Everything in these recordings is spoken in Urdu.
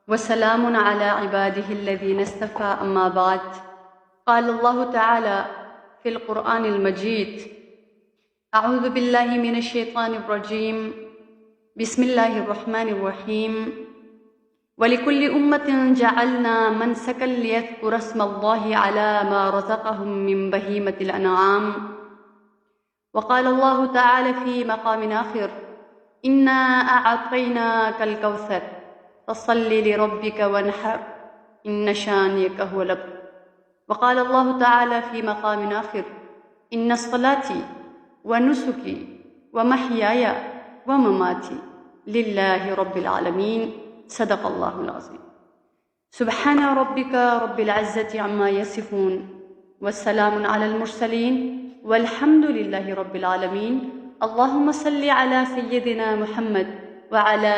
وسلام على عباده الذين اصطفى أما بعد. قال الله تعالى في القرآن المجيد: أعوذ بالله من الشيطان الرجيم. بسم الله الرحمن الرحيم. ولكل أمة جعلنا منسكا ليذكروا اسم الله على ما رزقهم من بهيمة الأنعام. وقال الله تعالى في مقام آخر: إنا أعطيناك الكوثر فصل لربك وانحر إن شانئك هو الأبتر. وقال الله تعالى في مقام آخر: إن صلاتي ونسكي ومحياي ومماتي لله رب العالمين. صدق اللہ العظیم. سبحان ربک رب العزة عما یصفون والسلام علی المرسلین والحمد للہ رب العالمین. اللہم صل علی سیدنا محمد وعلى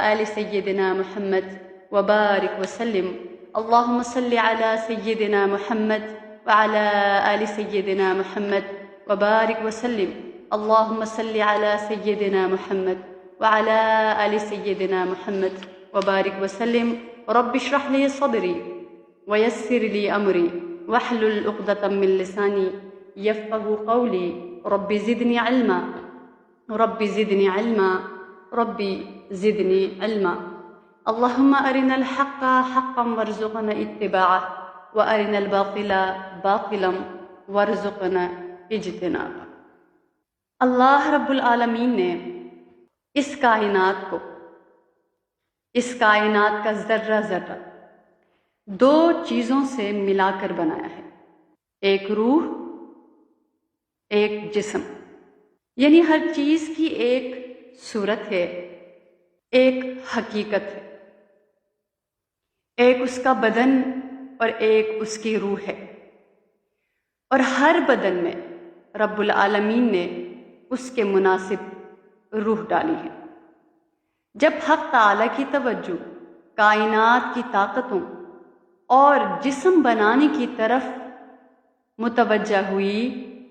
آل سيدنا محمد وبارك وسلم. اللهم صل على سيدنا محمد وعلى آل سيدنا محمد وبارك وسلم. اللهم صل على سيدنا محمد وعلى آل سيدنا محمد وبارك وسلم. رب اشرح لي صدري ويسر لي أمري واحلل عقدة من لساني يفقهوا قولي. رب زدني علما رب زدني علما ربی زدنی علما. اللہم ارنا الحق حقا وارزقنا اتباعه وارنا الباطل باطلا وارزقنا اجتنابه. اللہ رب العالمین نے اس کائنات کا ذرہ ذرہ دو چیزوں سے ملا کر بنایا ہے، ایک روح، ایک جسم. یعنی ہر چیز کی ایک صورت ہے، ایک حقیقت ہے، ایک اس کا بدن اور ایک اس کی روح ہے. اور ہر بدن میں رب العالمین نے اس کے مناسب روح ڈالی ہے. جب حق تعالی کی توجہ کائنات کی طاقتوں اور جسم بنانے کی طرف متوجہ ہوئی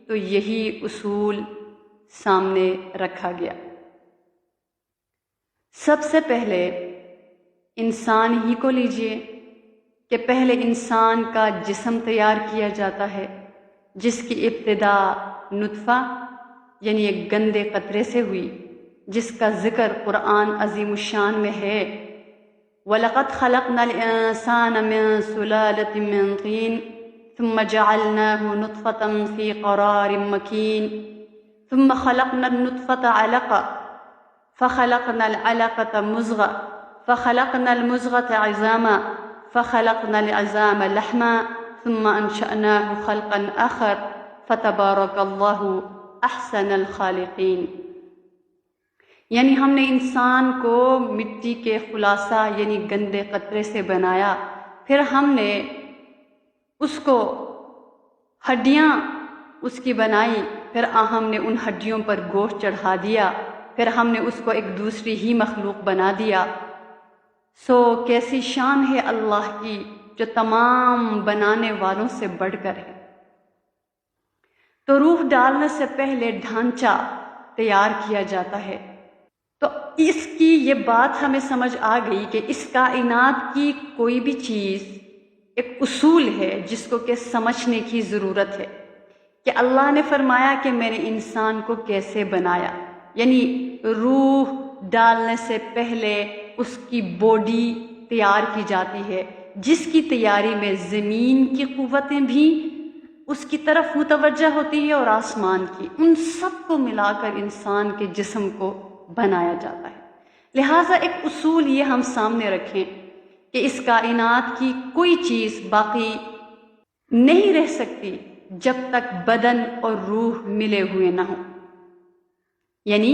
تو یہی اصول سامنے رکھا گیا. سب سے پہلے انسان ہی کو لیجئے کہ پہلے انسان کا جسم تیار کیا جاتا ہے، جس کی ابتدا نطفہ یعنی ایک گندے قطرے سے ہوئی، جس کا ذکر قرآن عظیم الشان میں ہے: وَلَقَدْ خَلَقْنَا الْإِنسَانَ مِنْ سُلَالَةٍ مِّن طِينٍ ثُمَّ جَعَلْنَاهُ نُطْفَةً فِي قَرَارٍ مَّكِينٍ ثُمَّ خَلَقْنَا النُّطْفَةَ عَلَقَةً فخلقنا العلقة مضغة فخلقنا المضغة عظاما فخلقنا العظام لحما ثم أنشأناه خلقا آخر فتبارك الله أحسن الخالقين. یعنی ہم نے انسان کو مٹی کے خلاصہ یعنی گندے قطرے سے بنایا، پھر ہم نے اس کو ہڈیاں اس کی بنائی، پھر ہم نے ان ہڈیوں پر گوشت چڑھا دیا، پھر ہم نے اس کو ایک دوسری ہی مخلوق بنا دیا. سو کیسی شان ہے اللہ کی جو تمام بنانے والوں سے بڑھ کر ہے. تو روح ڈالنے سے پہلے ڈھانچہ تیار کیا جاتا ہے. تو اس کی یہ بات ہمیں سمجھ آ گئی کہ اس کائنات کی کوئی بھی چیز ایک اصول ہے جس کو کہ سمجھنے کی ضرورت ہے کہ اللہ نے فرمایا کہ میں نے انسان کو کیسے بنایا. یعنی روح ڈالنے سے پہلے اس کی باڈی تیار کی جاتی ہے، جس کی تیاری میں زمین کی قوتیں بھی اس کی طرف متوجہ ہوتی ہے اور آسمان کی، ان سب کو ملا کر انسان کے جسم کو بنایا جاتا ہے. لہٰذا ایک اصول یہ ہم سامنے رکھیں کہ اس کائنات کی کوئی چیز باقی نہیں رہ سکتی جب تک بدن اور روح ملے ہوئے نہ ہوں. یعنی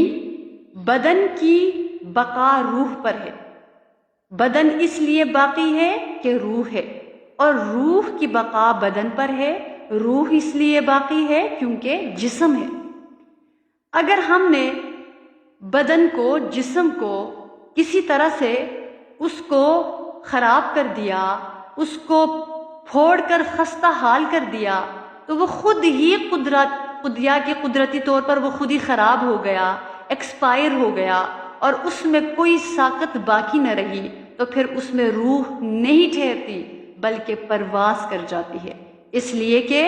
بدن کی بقا روح پر ہے. بدن اس لیے باقی ہے کہ روح ہے، اور روح کی بقا بدن پر ہے. روح اس لیے باقی ہے کیونکہ جسم ہے. اگر ہم نے بدن کو، جسم کو کسی طرح سے اس کو خراب کر دیا، اس کو پھوڑ کر خستہ حال کر دیا، تو وہ خود ہی قدرتی طور پر وہ خود ہی خراب ہو گیا، ایکسپائر ہو گیا، اور اس میں کوئی ساقت باقی نہ رہی. تو پھر اس میں روح نہیں ٹھہرتی بلکہ پرواز کر جاتی ہے، اس لیے کہ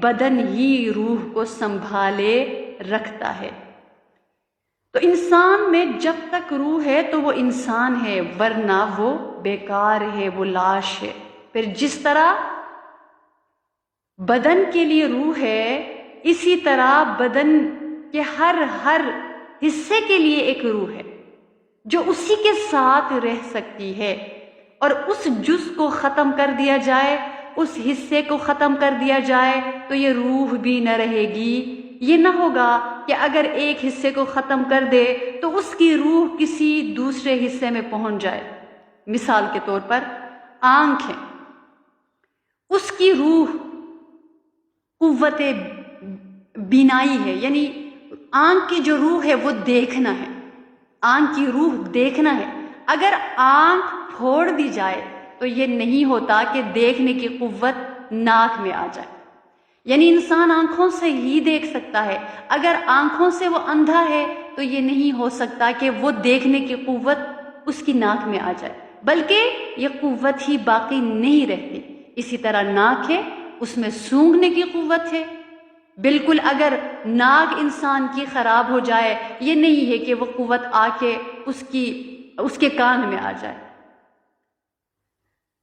بدن ہی روح کو سنبھالے رکھتا ہے۔ تو انسان میں جب تک روح ہے تو وہ انسان ہے، ورنہ وہ بیکار ہے، وہ لاش ہے۔ پھر جس طرح بدن کے لیے روح ہے، اسی طرح بدن کے ہر حصے کے لیے ایک روح ہے جو اسی کے ساتھ رہ سکتی ہے، اور اس جز کو ختم کر دیا جائے، اس حصے کو ختم کر دیا جائے تو یہ روح بھی نہ رہے گی۔ یہ نہ ہوگا کہ اگر ایک حصے کو ختم کر دے تو اس کی روح کسی دوسرے حصے میں پہنچ جائے۔ مثال کے طور پر آنکھ ہے، اس کی روح قوت بینائی ہے، یعنی آنکھ کی جو روح ہے وہ دیکھنا ہے، آنکھ کی روح دیکھنا ہے۔ اگر آنکھ پھوڑ دی جائے تو یہ نہیں ہوتا کہ دیکھنے کی قوت ناک میں آ جائے، یعنی انسان آنکھوں سے ہی دیکھ سکتا ہے۔ اگر آنکھوں سے وہ اندھا ہے تو یہ نہیں ہو سکتا کہ وہ دیکھنے کی قوت اس کی ناک میں آ جائے، بلکہ یہ قوت ہی باقی نہیں رہتی۔ اسی طرح ناک ہے، اس میں سونگھنے کی قوت ہے۔ بالکل اگر ناک انسان کی خراب ہو جائے، یہ نہیں ہے کہ وہ قوت آ کے اس کے کان میں آ جائے۔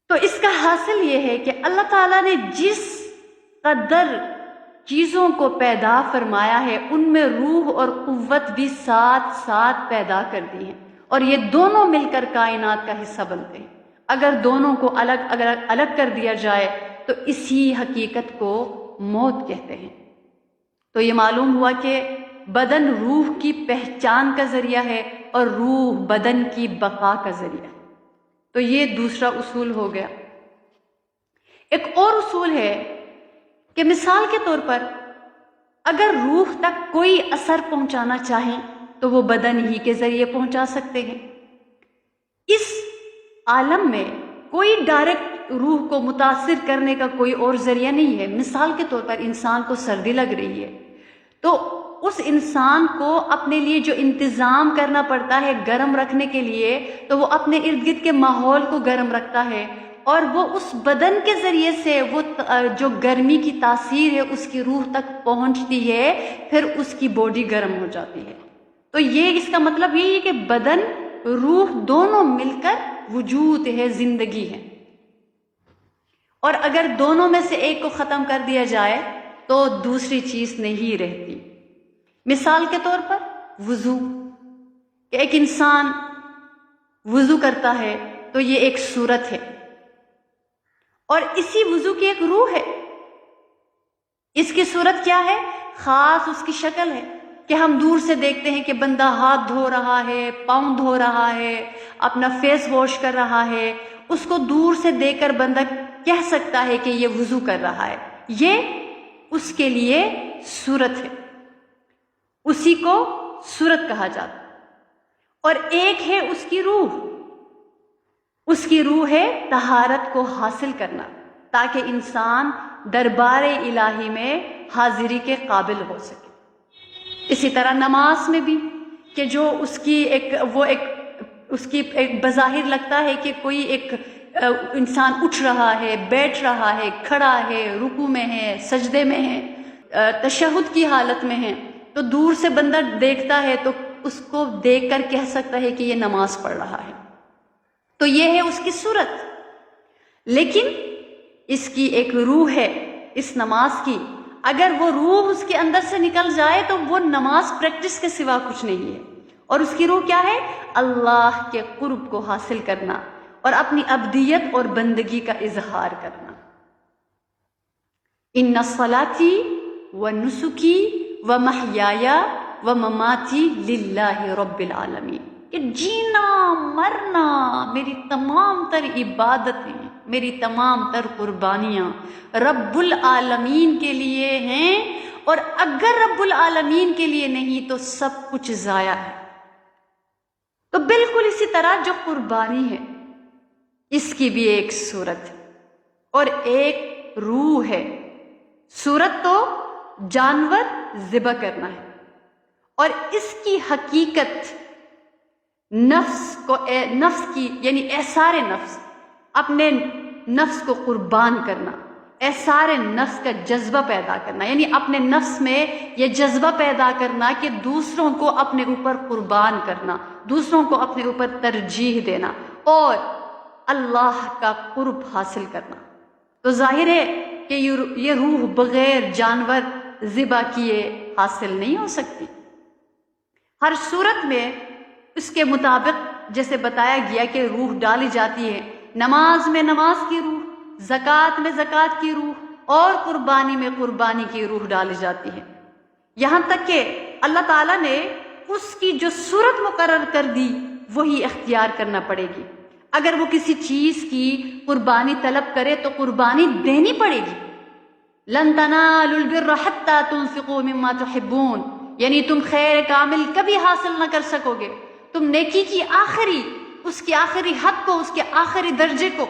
تو اس کا حاصل یہ ہے کہ اللہ تعالیٰ نے جس قدر چیزوں کو پیدا فرمایا ہے ان میں روح اور قوت بھی ساتھ ساتھ پیدا کر دی ہے، اور یہ دونوں مل کر کائنات کا حصہ بنتے ہیں۔ اگر دونوں کو الگ کر دیا جائے تو اسی حقیقت کو موت کہتے ہیں۔ تو یہ معلوم ہوا کہ بدن روح کی پہچان کا ذریعہ ہے اور روح بدن کی بقا کا ذریعہ ہے۔ تو یہ دوسرا اصول ہو گیا۔ ایک اور اصول ہے کہ مثال کے طور پر اگر روح تک کوئی اثر پہنچانا چاہیں تو وہ بدن ہی کے ذریعے پہنچا سکتے ہیں۔ اس عالم میں کوئی ڈائریکٹ روح کو متاثر کرنے کا کوئی اور ذریعہ نہیں ہے۔ مثال کے طور پر انسان کو سردی لگ رہی ہے تو اس انسان کو اپنے لیے جو انتظام کرنا پڑتا ہے گرم رکھنے کے لیے، تو وہ اپنے ارد گرد کے ماحول کو گرم رکھتا ہے، اور وہ اس بدن کے ذریعے سے وہ جو گرمی کی تاثیر ہے اس کی روح تک پہنچتی ہے، پھر اس کی باڈی گرم ہو جاتی ہے۔ تو یہ اس کا مطلب یہی ہے کہ بدن روح دونوں مل کر وجود ہے، زندگی ہے، اور اگر دونوں میں سے ایک کو ختم کر دیا جائے تو دوسری چیز نہیں رہتی۔ مثال کے طور پر وضو، کہ ایک انسان وضو کرتا ہے تو یہ ایک صورت ہے، اور اسی وضو کی ایک روح ہے۔ اس کی صورت کیا ہے؟ خاص اس کی شکل ہے کہ ہم دور سے دیکھتے ہیں کہ بندہ ہاتھ دھو رہا ہے، پاؤں دھو رہا ہے، اپنا فیس واش کر رہا ہے، اس کو دور سے دیکھ کر بندہ کہہ سکتا ہے کہ یہ وضو کر رہا ہے۔ یہ اس کے لیے صورت ہے، اسی کو صورت کہا جاتا ہے۔ اور ایک ہے اس کی روح، اس کی روح ہے طہارت کو حاصل کرنا، تاکہ انسان دربار الہی میں حاضری کے قابل ہو سکے۔ اسی طرح نماز میں بھی کہ جو اس کی ایک بظاہر لگتا ہے کہ کوئی ایک انسان اٹھ رہا ہے، بیٹھ رہا ہے، کھڑا ہے، رکوع میں ہے، سجدے میں ہے، تشہد کی حالت میں ہے، تو دور سے بندہ دیکھتا ہے تو اس کو دیکھ کر کہہ سکتا ہے کہ یہ نماز پڑھ رہا ہے۔ تو یہ ہے اس کی صورت، لیکن اس کی ایک روح ہے اس نماز کی۔ اگر وہ روح اس کے اندر سے نکل جائے تو وہ نماز پریکٹس کے سوا کچھ نہیں ہے، اور اس کی روح کیا ہے؟ اللہ کے قرب کو حاصل کرنا اور اپنی عبدیت اور بندگی کا اظہار کرنا۔ ان صلاتی و نسکی و محیای و مماتی للہ رب العالمین، کہ جینا مرنا میری تمام تر عبادتیں، میری تمام تر قربانیاں رب العالمین کے لیے ہیں، اور اگر رب العالمین کے لیے نہیں تو سب کچھ ضائع ہے۔ تو بالکل اسی طرح جو قربانی ہے اس کی بھی ایک صورت ہے اور ایک روح ہے۔ صورت تو جانور ذبح کرنا ہے، اور اس کی حقیقت نفس کی یعنی احسار نفس، اپنے نفس کو قربان کرنا، احسار نفس کا جذبہ پیدا کرنا، یعنی اپنے نفس میں یہ جذبہ پیدا کرنا کہ دوسروں کو اپنے اوپر قربان کرنا، دوسروں کو اپنے اوپر ترجیح دینا اور اللہ کا قرب حاصل کرنا۔ تو ظاہر ہے کہ یہ روح بغیر جانور ذبح کیے حاصل نہیں ہو سکتی۔ ہر صورت میں اس کے مطابق جیسے بتایا گیا کہ روح ڈالی جاتی ہے، نماز میں نماز کی روح، زکوٰۃ میں زکوٰۃ کی روح اور قربانی میں قربانی کی روح ڈالی جاتی ہے، یہاں تک کہ اللہ تعالیٰ نے اس کی جو صورت مقرر کر دی وہی اختیار کرنا پڑے گی۔ اگر وہ کسی چیز کی قربانی طلب کرے تو قربانی دینی پڑے گی۔ لن تنالوا البر حتى تنفقوا مما تحبون، یعنی تم خیر کامل کبھی حاصل نہ کر سکو گے، تم نیکی کی اس کی آخری حد کو، اس کے آخری درجے کو،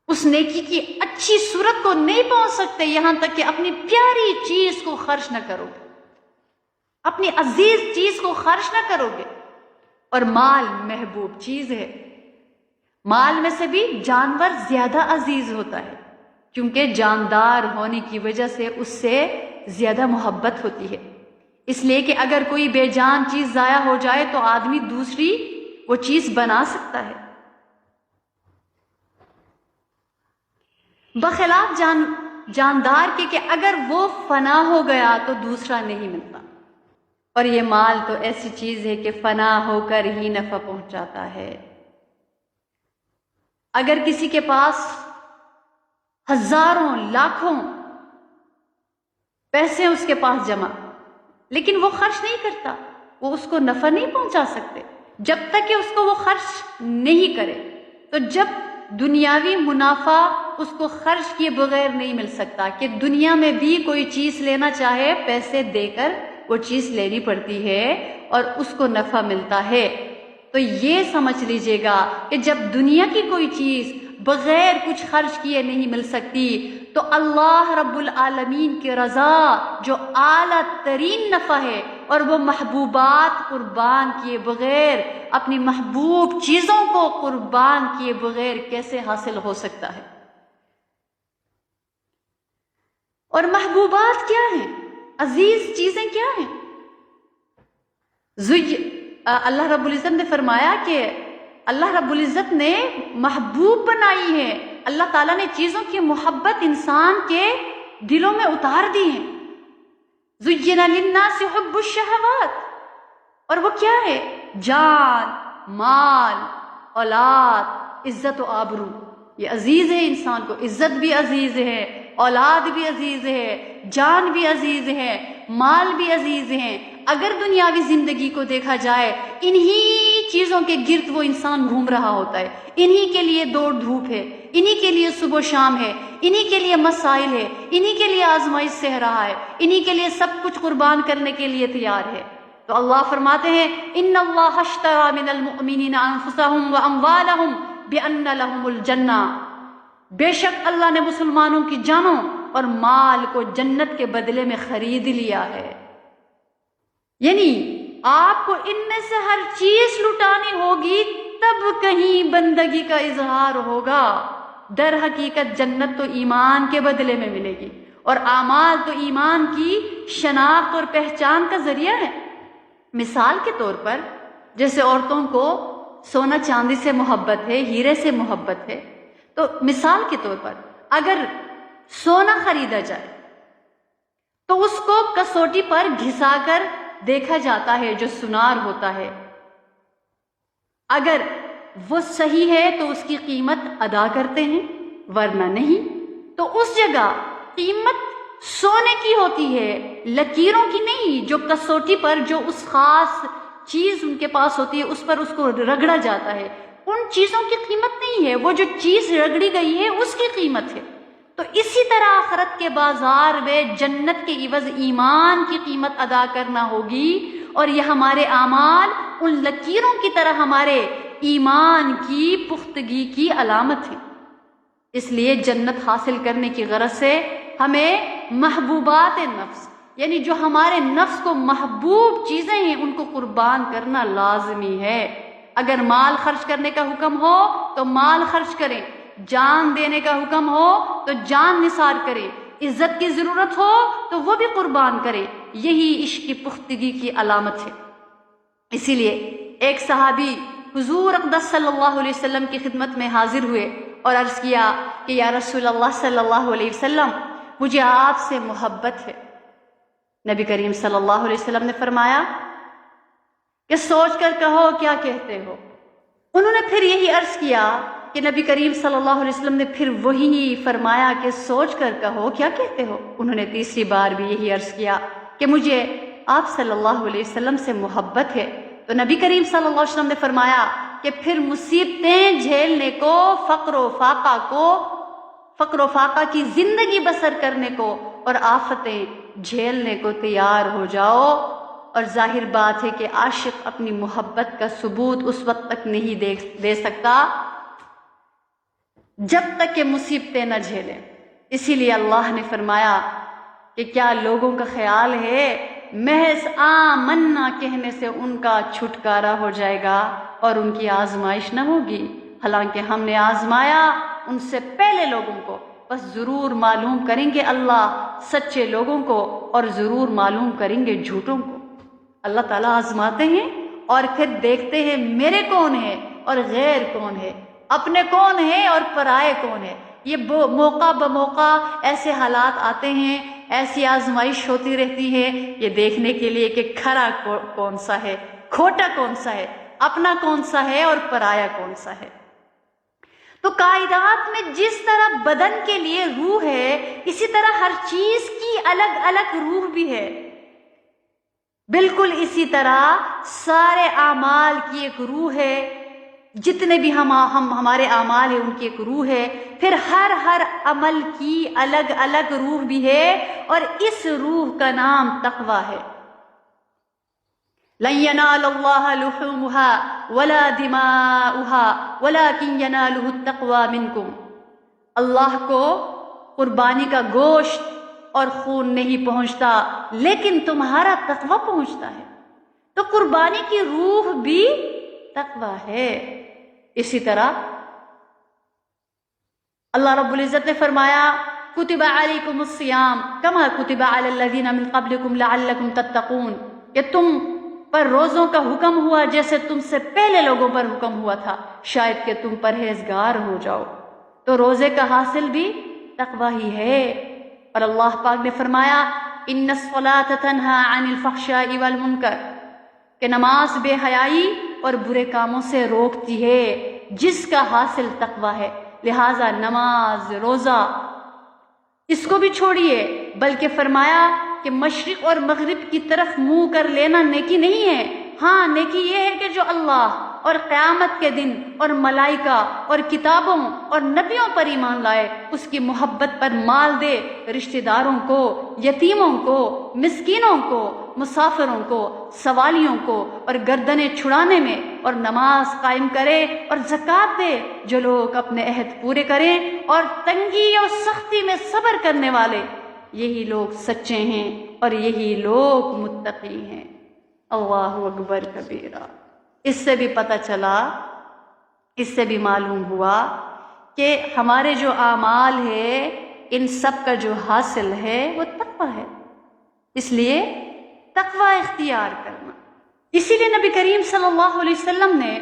اس نیکی کی اچھی صورت کو نہیں پہنچ سکتے یہاں تک کہ اپنی پیاری چیز کو خرچ نہ کرو گے، اپنی عزیز چیز کو خرچ نہ کرو گے۔ اور مال محبوب چیز ہے، مال میں سے بھی جانور زیادہ عزیز ہوتا ہے کیونکہ جاندار ہونے کی وجہ سے اس سے زیادہ محبت ہوتی ہے، اس لیے کہ اگر کوئی بے جان چیز ضائع ہو جائے تو آدمی دوسری وہ چیز بنا سکتا ہے، بخلاف جاندار کے کہ اگر وہ فنا ہو گیا تو دوسرا نہیں ملتا۔ اور یہ مال تو ایسی چیز ہے کہ فنا ہو کر ہی نفع پہنچاتا ہے۔ اگر کسی کے پاس ہزاروں لاکھوں پیسے اس کے پاس جمع لیکن وہ خرچ نہیں کرتا، وہ اس کو نفع نہیں پہنچا سکتے جب تک کہ اس کو وہ خرچ نہیں کرے۔ تو جب دنیاوی منافع اس کو خرچ کیے بغیر نہیں مل سکتا کہ دنیا میں بھی کوئی چیز لینا چاہے پیسے دے کر وہ چیز لینی پڑتی ہے اور اس کو نفع ملتا ہے۔ تو یہ سمجھ لیجئے گا کہ جب دنیا کی کوئی چیز بغیر کچھ خرچ کیے نہیں مل سکتی تو اللہ رب العالمین کی رضا جو اعلیٰ ترین نفع ہے اور وہ محبوبات قربان کیے بغیر، اپنی محبوب چیزوں کو قربان کیے بغیر کیسے حاصل ہو سکتا ہے؟ اور محبوبات کیا ہیں؟ عزیز چیزیں کیا ہیں؟ اللہ رب العزت نے فرمایا کہ اللہ رب العزت نے محبوب بنائی ہے، اللہ تعالیٰ نے چیزوں کی محبت انسان کے دلوں میں اتار دی ہے۔ زُيِّنَ لِلنَّاسِ حُبُّ الشَّهَوَاتِ، اور وہ کیا ہے؟ جان، مال، اولاد، عزت و آبرو، یہ عزیز ہے انسان کو، عزت بھی عزیز ہے، اولاد بھی عزیز ہے، جان بھی عزیز ہے، مال بھی عزیز ہے۔ اگر دنیاوی زندگی کو دیکھا جائے انہی چیزوں کے گرد وہ انسان گھوم رہا ہوتا ہے، انہی کے لیے دوڑ دھوپ ہے، انہی کے لیے صبح و شام ہے، انہی کے لیے مسائل ہے، انہی کے لیے آزمائش سہ رہا ہے، انہی کے لیے سب کچھ قربان کرنے کے لیے تیار ہے۔ تو اللہ فرماتے ہیں ان اللہ اشتری من المؤمنین انفسهم واموالهم بان لهم الجنہ، بے شک اللہ نے مسلمانوں کی جانوں اور مال کو جنت کے بدلے میں خرید لیا ہے۔ یعنی آپ کو ان میں سے ہر چیز لٹانی ہوگی تب کہیں بندگی کا اظہار ہوگا۔ در حقیقت جنت تو ایمان کے بدلے میں ملے گی اور اعمال تو ایمان کی شناخت اور پہچان کا ذریعہ ہے۔ مثال کے طور پر جیسے عورتوں کو سونا چاندی سے محبت ہے، ہیرے سے محبت ہے، تو مثال کے طور پر اگر سونا خریدا جائے تو اس کو کسوٹی پر گھسا کر دیکھا جاتا ہے جو سنار ہوتا ہے، اگر وہ صحیح ہے تو اس کی قیمت ادا کرتے ہیں ورنہ نہیں۔ تو اس جگہ قیمت سونے کی ہوتی ہے، لکیروں کی نہیں، جو کسوٹی پر جو اس خاص چیز ان کے پاس ہوتی ہے اس پر اس کو رگڑا جاتا ہے، ان چیزوں کی قیمت نہیں ہے، وہ جو چیز رگڑی گئی ہے اس کی قیمت ہے۔ تو اسی طرح آخرت کے بازار میں جنت کے عوض ایمان کی قیمت ادا کرنا ہوگی، اور یہ ہمارے اعمال ان لکیروں کی طرح ہمارے ایمان کی پختگی کی علامت ہے۔ اس لیے جنت حاصل کرنے کی غرض سے ہمیں محبوبات نفس، یعنی جو ہمارے نفس کو محبوب چیزیں ہیں ان کو قربان کرنا لازمی ہے۔ اگر مال خرچ کرنے کا حکم ہو تو مال خرچ کریں، جان دینے کا حکم ہو تو جان نثار کریں، عزت کی ضرورت ہو تو وہ بھی قربان کریں۔ یہی عشق کی پختگی کی علامت ہے۔ اسی لیے ایک صحابی حضور اقدس صلی اللہ علیہ وسلم کی خدمت میں حاضر ہوئے اور عرض کیا کہ یا رسول اللہ صلی اللہ علیہ وسلم، مجھے آپ سے محبت ہے۔ نبی کریم صلی اللہ علیہ وسلم نے فرمایا کہ سوچ کر کہو کیا کہتے ہو۔ انہوں نے پھر یہی عرض کیا کہ نبی کریم صلی اللہ علیہ وسلم نے پھر وہی فرمایا کہ سوچ کر کہو کیا کہتے ہو۔ انہوں نے تیسری بار بھی یہی عرض کیا کہ مجھے آپ صلی اللہ علیہ وسلم سے محبت ہے۔ تو نبی کریم صلی اللہ علیہ وسلم نے فرمایا کہ پھر مصیبتیں جھیلنے کو، فقر و فاقہ کی زندگی بسر کرنے کو اور آفتیں جھیلنے کو تیار ہو جاؤ۔ اور ظاہر بات ہے کہ عاشق اپنی محبت کا ثبوت اس وقت تک نہیں دے سکتا جب تک کہ مصیبتیں نہ جھیلیں۔ اسی لیے اللہ نے فرمایا کہ کیا لوگوں کا خیال ہے محض آمنا کہنے سے ان کا چھٹکارا ہو جائے گا اور ان کی آزمائش نہ ہوگی؟ حالانکہ ہم نے آزمایا ان سے پہلے لوگوں کو، بس ضرور معلوم کریں گے اللہ سچے لوگوں کو اور ضرور معلوم کریں گے جھوٹوں کو۔ اللہ تعالیٰ آزماتے ہیں اور پھر دیکھتے ہیں میرے کون ہے اور غیر کون ہے، اپنے کون ہے اور پرائے کون ہے۔ یہ موقع بموقع ایسے حالات آتے ہیں، ایسی آزمائش ہوتی رہتی ہے یہ دیکھنے کے لیے کہ کھرا کون سا ہے، کھوٹا کون سا ہے، اپنا کون سا ہے اور پرایا کون سا ہے۔ تو کائنات میں جس طرح بدن کے لیے روح ہے، اسی طرح ہر چیز کی الگ الگ روح بھی ہے۔ بالکل اسی طرح سارے اعمال کی ایک روح ہے، جتنے بھی ہمارے اعمال ہیں ان کی ایک روح ہے، پھر ہر عمل کی الگ الگ روح بھی ہے، اور اس روح کا نام تقویٰ ہے۔ لن ينال الله لحومها ولا دماؤها ولكن يناله التقوى منكم۔ اللہ کو قربانی کا گوشت اور خون نہیں پہنچتا لیکن تمہارا تقویٰ پہنچتا ہے۔ تو قربانی کی روح بھی تقویٰ ہے۔ اسی طرح اللہ رب العزت نے فرمایا کتب علیکم الصیام کما کتب علی الذین من قبلکم لعلکم تتقون، کہ تم پر روزوں کا حکم ہوا جیسے تم سے پہلے لوگوں پر حکم ہوا تھا، شاید کہ تم پرہیزگار ہو جاؤ۔ تو روزے کا حاصل بھی تقویٰ ہی ہے۔ اور اللہ پاک نے فرمایا ان الصلاۃ تنہی عن الفحشاء والمنکر، کہ نماز بے حیائی اور برے کاموں سے روکتی ہے، جس کا حاصل تقویٰ ہے۔ لہٰذا نماز، روزہ اس کو بھی چھوڑیے، بلکہ فرمایا کہ مشرق اور مغرب کی طرف منہ کر لینا نیکی نہیں ہے۔ ہاں نیکی یہ ہے کہ جو اللہ اور قیامت کے دن اور ملائکہ اور کتابوں اور نبیوں پر ایمان لائے، اس کی محبت پر مال دے، رشتہ داروں کو، یتیموں کو، مسکینوں کو، مسافروں کو، سوالیوں کو، اور گردنیں چھڑانے میں، اور نماز قائم کرے اور زکوٰۃ دے۔ جو لوگ اپنے عہد پورے کریں اور تنگی اور سختی میں صبر کرنے والے، یہی لوگ سچے ہیں اور یہی لوگ متقی ہیں۔ اللہ اکبر کبیرہ۔ اس سے بھی پتہ چلا، اس سے بھی معلوم ہوا کہ ہمارے جو اعمال ہے ان سب کا جو حاصل ہے وہ تقویٰ ہے۔ اس لیے تقویٰ اختیار کرنا۔ اسی لیے نبی کریم صلی اللہ علیہ وسلم نے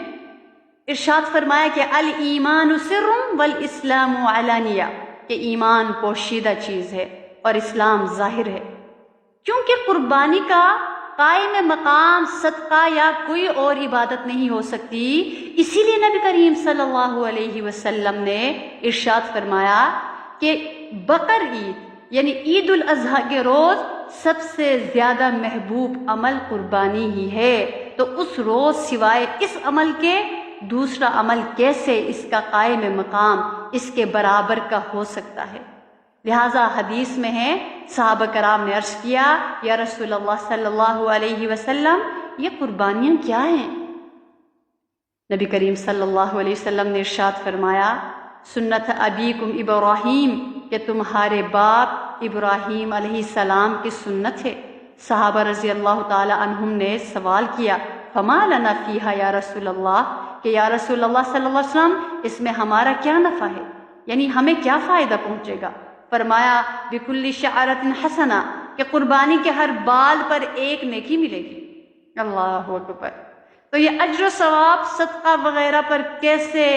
ارشاد فرمایا کہ الایمان سر والاسلام علانیہ، کہ ایمان پوشیدہ چیز ہے اور اسلام ظاہر ہے، کیونکہ قربانی کا قائم مقام صدقہ یا کوئی اور عبادت نہیں ہو سکتی۔ اسی لیے نبی کریم صلی اللہ علیہ وسلم نے ارشاد فرمایا کہ بقر عید یعنی عید الاضحیٰ کے روز سب سے زیادہ محبوب عمل قربانی ہی ہے۔ تو اس روز سوائے اس عمل کے دوسرا عمل کیسے اس کا قائم مقام اس کے برابر کا ہو سکتا ہے؟ لہٰذا حدیث میں ہے صحابہ کرام نے عرض کیا یا رسول اللہ صلی اللہ علیہ وسلم یہ قربانیاں کیا ہیں؟ نبی کریم صلی اللہ علیہ وسلم نے ارشاد فرمایا سنت ابیکم ابراہیم، کہ تمہارے باپ ابراہیم علیہ السلام کی سنت ہے؟ صحابہ رضی اللہ تعالی عنہم نے سوال کیا فما لنا فیہا یا رسول اللہ، کہ یا رسول اللہ صلی اللہ علیہ وسلم اس میں ہمارا کیا نفع ہے، یعنی ہمیں کیا فائدہ پہنچے گا؟ فرمایا بکل شعرۃ حسنہ، کہ قربانی کے ہر بال پر ایک نیکی ملے گی۔ اللہ اکبر۔ تو یہ اجر و ثواب صدقہ وغیرہ پر کیسے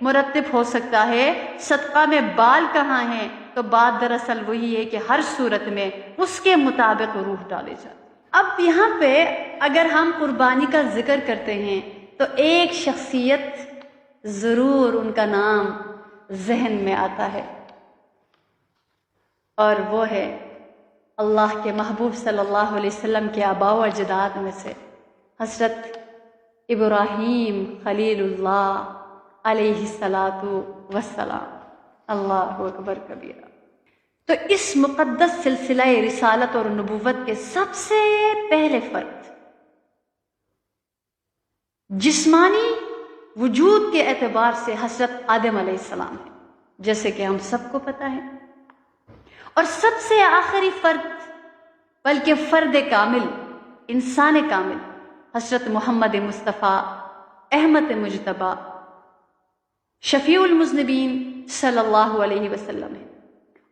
مرتب ہو سکتا ہے؟ صدقہ میں بال کہاں ہیں؟ تو بات دراصل وہی ہے کہ ہر صورت میں اس کے مطابق روح ڈالے جائے۔ اب یہاں پہ اگر ہم قربانی کا ذکر کرتے ہیں تو ایک شخصیت ضرور ان کا نام ذہن میں آتا ہے، اور وہ ہے اللہ کے محبوب صلی اللہ علیہ وسلم کے آباء و اجداد میں سے حضرت ابراہیم خلیل اللہ علیہ الصلاۃ والسلام۔ اللہ اکبر کبیرہ۔ تو اس مقدس سلسلہ رسالت اور نبوت کے سب سے پہلے فرد جسمانی وجود کے اعتبار سے حضرت آدم علیہ السلام ہے، جیسے کہ ہم سب کو پتہ ہے، اور سب سے آخری فرد بلکہ فرد کامل، انسان کامل حضرت محمد مصطفیٰ احمد مجتبیٰ شفیع المذنبین صلی اللہ علیہ وسلم ہے،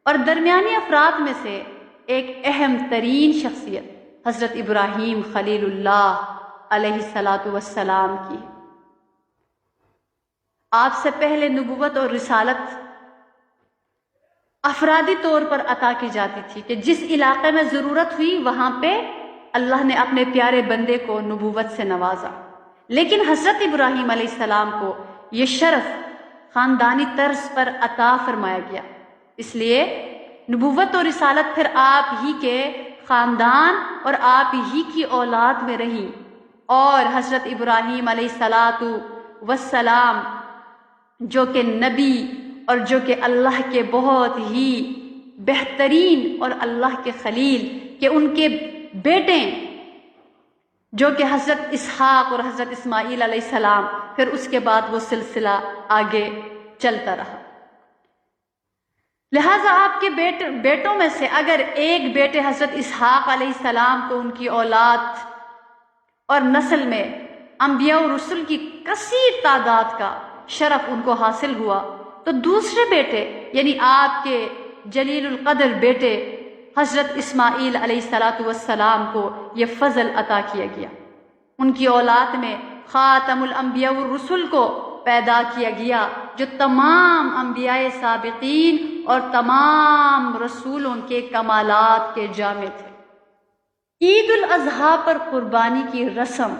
اور درمیانی افراد میں سے ایک اہم ترین شخصیت حضرت ابراہیم خلیل اللہ علیہ الصلاۃ والسلام کی ہے۔ آپ سے پہلے نبوت اور رسالت افرادی طور پر عطا کی جاتی تھی کہ جس علاقے میں ضرورت ہوئی وہاں پہ اللہ نے اپنے پیارے بندے کو نبوت سے نوازا، لیکن حضرت ابراہیم علیہ السلام کو یہ شرف خاندانی طرز پر عطا فرمایا گیا، اس لیے نبوت اور رسالت پھر آپ ہی کے خاندان اور آپ ہی کی اولاد میں رہی، اور حضرت ابراہیم علیہ الصلاۃ والسلام جو کہ نبی اور جو کہ اللہ کے بہت ہی بہترین اور اللہ کے خلیل کہ ان کے بیٹے جو کہ حضرت اسحاق اور حضرت اسماعیل علیہ السلام، پھر اس کے بعد وہ سلسلہ آگے چلتا رہا۔ لہٰذا آپ کے بیٹوں میں سے اگر ایک بیٹے حضرت اسحاق علیہ السلام کو ان کی اولاد اور نسل میں انبیاء و رسل کی کثیر تعداد کا شرف ان کو حاصل ہوا، تو دوسرے بیٹے یعنی آپ کے جلیل القدر بیٹے حضرت اسماعیل علیہ الصلاۃ والسلام کو یہ فضل عطا کیا گیا، ان کی اولاد میں خاتم الانبیاء والرسل کو پیدا کیا گیا جو تمام انبیاء سابقین اور تمام رسولوں کے کمالات کے جامع تھے۔ عید الاضحیٰ پر قربانی کی رسم،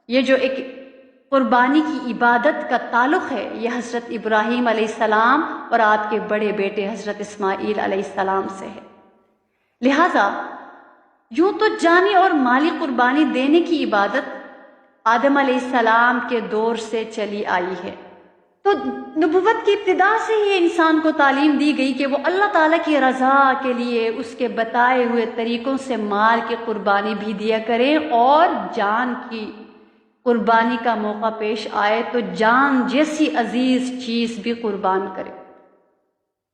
یہ جو ایک قربانی کی عبادت کا تعلق ہے، یہ حضرت ابراہیم علیہ السلام اور آپ کے بڑے بیٹے حضرت اسماعیل علیہ السلام سے ہے۔ لہٰذا یوں تو جانی اور مالی قربانی دینے کی عبادت آدم علیہ السلام کے دور سے چلی آئی ہے، تو نبوت کی ابتدا سے ہی انسان کو تعلیم دی گئی کہ وہ اللہ تعالیٰ کی رضا کے لیے اس کے بتائے ہوئے طریقوں سے مال کی قربانی بھی دیا کریں، اور جان کی قربانی کا موقع پیش آئے تو جان جیسی عزیز چیز بھی قربان کرے۔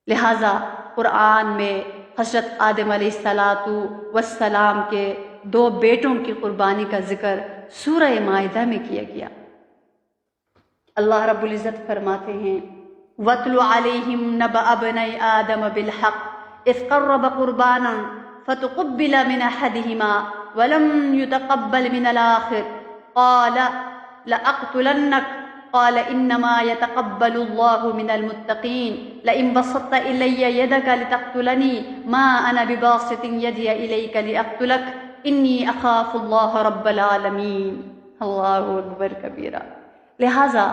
لہٰذا قرآن میں حضرت آدم علیہ الصلاۃ والسلام کے دو بیٹوں کی قربانی کا ذکر سورہ مائدہ میں کیا گیا۔ اللہ رب العزت فرماتے ہیں وَاتْلُ عَلَيْهِمْ نَبَأَ ابْنَيْ آدَمَ بِالْحَقِّ إِذْ قَرَّبَ قُرْبَانًا فَتُقُبِّلَ مِنْ أَحَدِهِمَا وَلَمْ يُتَقَبَّلْ مِنَ الْآخَرِ قَالَ لَأَقْتُلَنَّكَ قَالَ إِنَّمَا يَتَقَبَّلُ اللَّهُ مِنَ الْمُتَّقِينَ لَئِن بَسَطتَ إِلَيَّ يَدَكَ لِتَقْتُلَنِي مَا أَنَا بِبَاسِطٍ يَدِيَ إِلَيْكَ لِأَقْتُلَكَ إِنِّي أَخَافُ اللَّهَ رَبَّ الْعَالَمِينَ۔ اللہ اکبر کبیرہ۔ لہٰذا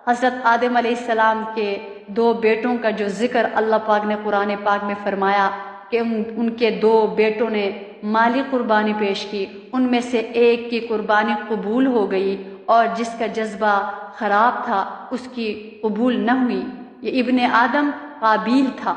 حضرت آدم علیہ السلام کے دو بیٹوں کا جو ذکر اللہ پاک نے قرآن پاک میں فرمایا کہ ان کے دو بیٹوں نے مالی قربانی پیش کی، ان میں سے ایک کی قربانی قبول ہو گئی اور جس کا جذبہ خراب تھا اس کی قبول نہ ہوئی۔ یہ ابن آدم قابیل تھا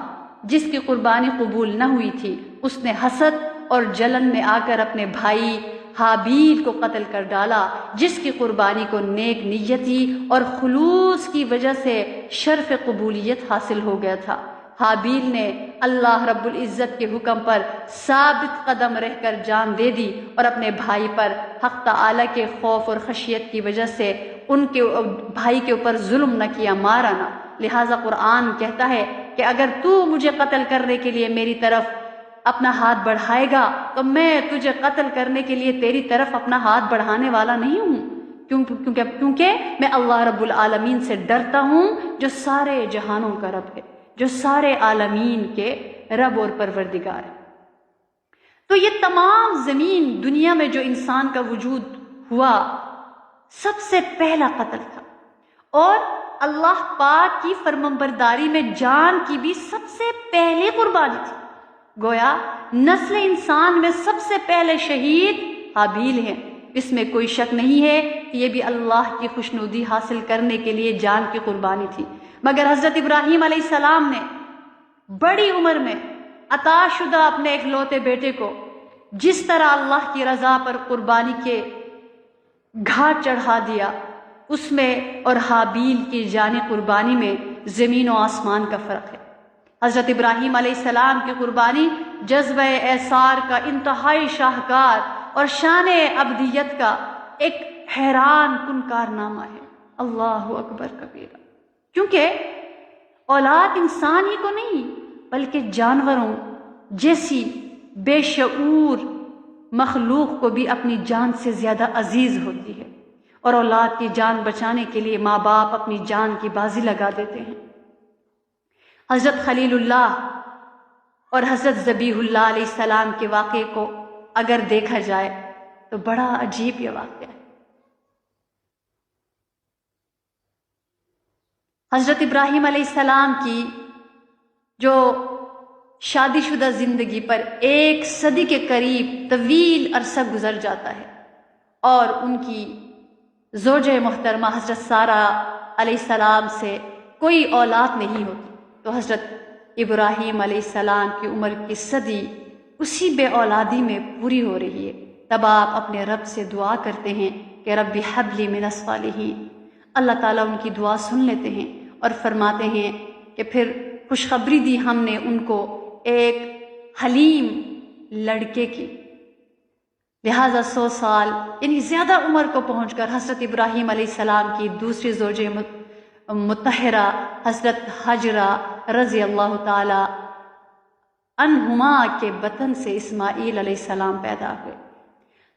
جس کی قربانی قبول نہ ہوئی تھی، اس نے حسد اور جلن میں آ کر اپنے بھائی حابیل کو قتل کر ڈالا، جس کی قربانی کو نیک نیتی اور خلوص کی وجہ سے شرف قبولیت حاصل ہو گیا تھا۔ حابیل نے اللہ رب العزت کے حکم پر ثابت قدم رہ کر جان دے دی اور اپنے بھائی پر حق تعالی کے خوف اور خشیت کی وجہ سے ان کے بھائی کے اوپر ظلم نہ کیا، مارا نہ۔ لہٰذا قرآن کہتا ہے کہ اگر تو مجھے قتل کرنے کے لیے میری طرف اپنا ہاتھ بڑھائے گا تو میں تجھے قتل کرنے کے لیے تیری طرف اپنا ہاتھ بڑھانے والا نہیں ہوں، کیونکہ میں اللہ رب العالمین سے ڈرتا ہوں جو سارے جہانوں کا رب ہے، جو سارے عالمین کے رب اور پروردگار ہے۔ تو یہ تمام زمین دنیا میں جو انسان کا وجود ہوا سب سے پہلا قتل تھا، اور اللہ پاک کی فرمانبرداری میں جان کی بھی سب سے پہلے قربانی تھی۔ گویا نسل انسان میں سب سے پہلے شہید حابیل ہیں، اس میں کوئی شک نہیں ہے کہ یہ بھی اللہ کی خوشنودی حاصل کرنے کے لیے جان کی قربانی تھی۔ مگر حضرت ابراہیم علیہ السلام نے بڑی عمر میں عطا شدہ اپنے اکلوتے بیٹے کو جس طرح اللہ کی رضا پر قربانی کے گھاٹ چڑھا دیا، اس میں اور حابیل کی جان قربانی میں زمین و آسمان کا فرق ہے۔ حضرت ابراہیم علیہ السلام کی قربانی جذبہ ایثار کا انتہائی شاہکار اور شان ابدیت کا ایک حیران کن کارنامہ ہے۔ اللہ اکبر کبیرہ، کیونکہ اولاد انسان ہی کو نہیں بلکہ جانوروں جیسی بے شعور مخلوق کو بھی اپنی جان سے زیادہ عزیز ہوتی ہے، اور اولاد کی جان بچانے کے لیے ماں باپ اپنی جان کی بازی لگا دیتے ہیں۔ حضرت خلیل اللہ اور حضرت ذبیح اللہ علیہ السلام کے واقعے کو اگر دیکھا جائے تو بڑا عجیب یہ واقعہ ہے۔ حضرت ابراہیم علیہ السلام کی جو شادی شدہ زندگی پر 1 صدی کے قریب طویل عرصہ گزر جاتا ہے، اور ان کی زوجہ محترمہ حضرت سارہ علیہ السلام سے کوئی اولاد نہیں ہوتی، تو حضرت ابراہیم علیہ السلام کی عمر کی صدی اسی بے اولادی میں پوری ہو رہی ہے۔ تب آپ اپنے رب سے دعا کرتے ہیں کہ رب حب لی من الصالحین۔ اللہ تعالیٰ ان کی دعا سن لیتے ہیں اور فرماتے ہیں کہ پھر خوشخبری دی ہم نے ان کو ایک حلیم لڑکے کی۔ لہٰذا 100 سال یعنی زیادہ عمر کو پہنچ کر حضرت ابراہیم علیہ السلام کی دوسری زوجہ مطہرہ حضرت حاجرہ رضی اللہ تعالی عنہما کے بطن سے اسماعیل علیہ السلام پیدا ہوئے۔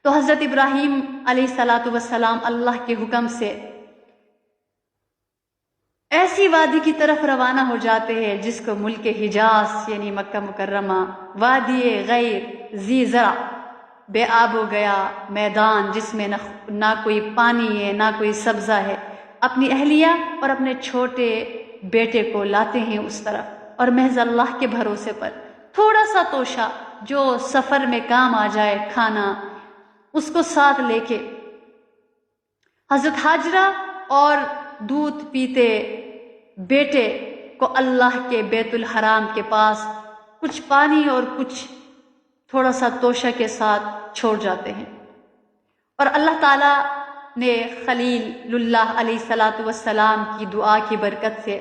تو حضرت ابراہیم علیہ السلام اللہ کے حکم سے ایسی وادی کی طرف روانہ ہو جاتے ہیں جس کو ملک حجاز یعنی مکہ مکرمہ وادی غیر ذی زرع، بے آب و گیا میدان جس میں نہ کوئی پانی ہے نہ کوئی سبزہ ہے، اپنی اہلیہ اور اپنے چھوٹے بیٹے کو لاتے ہیں اس طرف، اور محض اللہ کے بھروسے پر تھوڑا سا توشہ جو سفر میں کام آ جائے کھانا، اس کو ساتھ لے کے حضرت حاجرہ اور دودھ پیتے بیٹے کو اللہ کے بیت الحرام کے پاس کچھ پانی اور کچھ تھوڑا سا توشہ کے ساتھ چھوڑ جاتے ہیں۔ اور اللہ تعالیٰ نے خلیل اللہ علیہ السلام کی دعا کی برکت سے،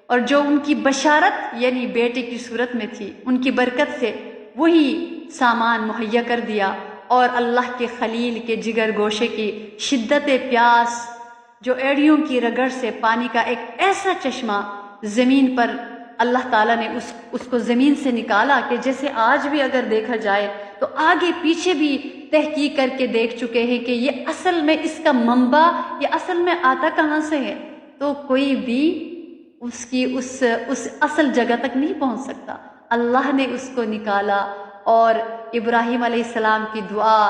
اور جو ان کی بشارت یعنی بیٹے کی صورت میں تھی، ان کی برکت سے وہی سامان مہیا کر دیا، اور اللہ کے خلیل کے جگر گوشے کی شدت پیاس، جو ایڑیوں کی رگڑ سے پانی کا ایک ایسا چشمہ زمین پر اللہ تعالیٰ نے اس کو زمین سے نکالا کہ جیسے آج بھی اگر دیکھا جائے تو آگے پیچھے بھی تحقیق کر کے دیکھ چکے ہیں کہ یہ اصل میں اس کا منبع یہ اصل میں آتا کہاں سے ہے، تو کوئی بھی اس کی اس اصل جگہ تک نہیں پہنچ سکتا۔ اللہ نے اس کو نکالا، اور ابراہیم علیہ السلام کی دعا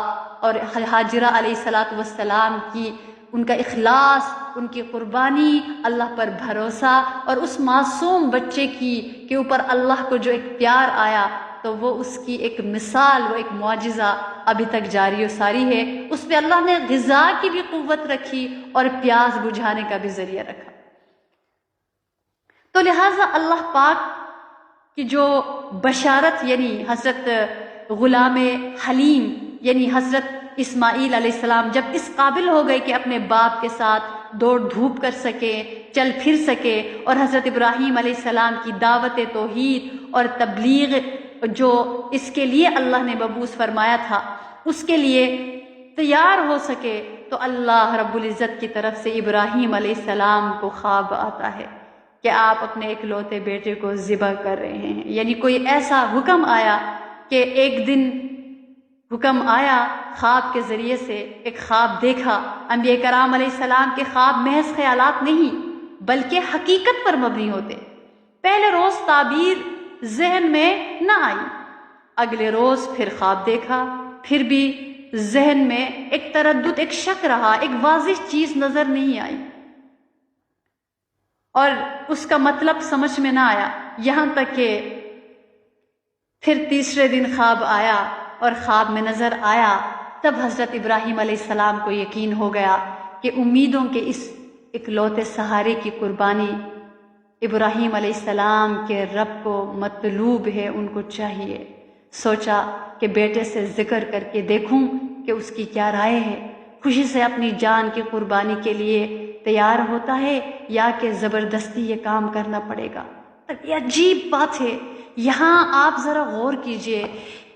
اور حاجرہ علیہ السلام کی ان کا اخلاص، ان کی قربانی، اللہ پر بھروسہ، اور اس معصوم بچے کے اوپر اللہ کو جو ایک پیار آیا، تو وہ اس کی ایک مثال، وہ ایک معجزہ ابھی تک جاری و ساری ہے۔ اس پہ اللہ نے غذا کی بھی قوت رکھی اور پیاس بجھانے کا بھی ذریعہ رکھا۔ تو لہٰذا اللہ پاک کی جو بشارت یعنی حضرت غلام حلیم یعنی حضرت اسماعیل علیہ السلام جب اس قابل ہو گئے کہ اپنے باپ کے ساتھ دوڑ دھوپ کر سکے، چل پھر سکے، اور حضرت ابراہیم علیہ السلام کی دعوت توحید اور تبلیغ جو اس کے لیے اللہ نے مبعوث فرمایا تھا اس کے لیے تیار ہو سکے، تو اللہ رب العزت کی طرف سے ابراہیم علیہ السلام کو خواب آتا ہے کہ آپ اپنے اکلوتے بیٹے کو ذبح کر رہے ہیں. یعنی کوئی ایسا حکم آیا کہ ایک دن حکم آیا خواب کے ذریعے سے، ایک خواب دیکھا. انبیاء کرام علیہ السلام کے خواب محض خیالات نہیں بلکہ حقیقت پر مبنی ہوتے. پہلے روز تعبیر ذہن میں نہ آئی، اگلے روز پھر خواب دیکھا، پھر بھی ذہن میں ایک تردد، ایک شک رہا، ایک واضح چیز نظر نہیں آئی اور اس کا مطلب سمجھ میں نہ آیا. یہاں تک کہ پھر تیسرے دن خواب آیا اور خواب میں نظر آیا. تب حضرت ابراہیم علیہ السلام کو یقین ہو گیا کہ امیدوں کے اس اکلوتے سہارے کی قربانی ابراہیم علیہ السلام کے رب کو مطلوب ہے، ان کو چاہیے. سوچا کہ بیٹے سے ذکر کر کے دیکھوں کہ اس کی کیا رائے ہے، خوشی سے اپنی جان کی قربانی کے لیے تیار ہوتا ہے یا کہ زبردستی یہ کام کرنا پڑے گا. یہ عجیب بات ہے. یہاں آپ ذرا غور کیجئے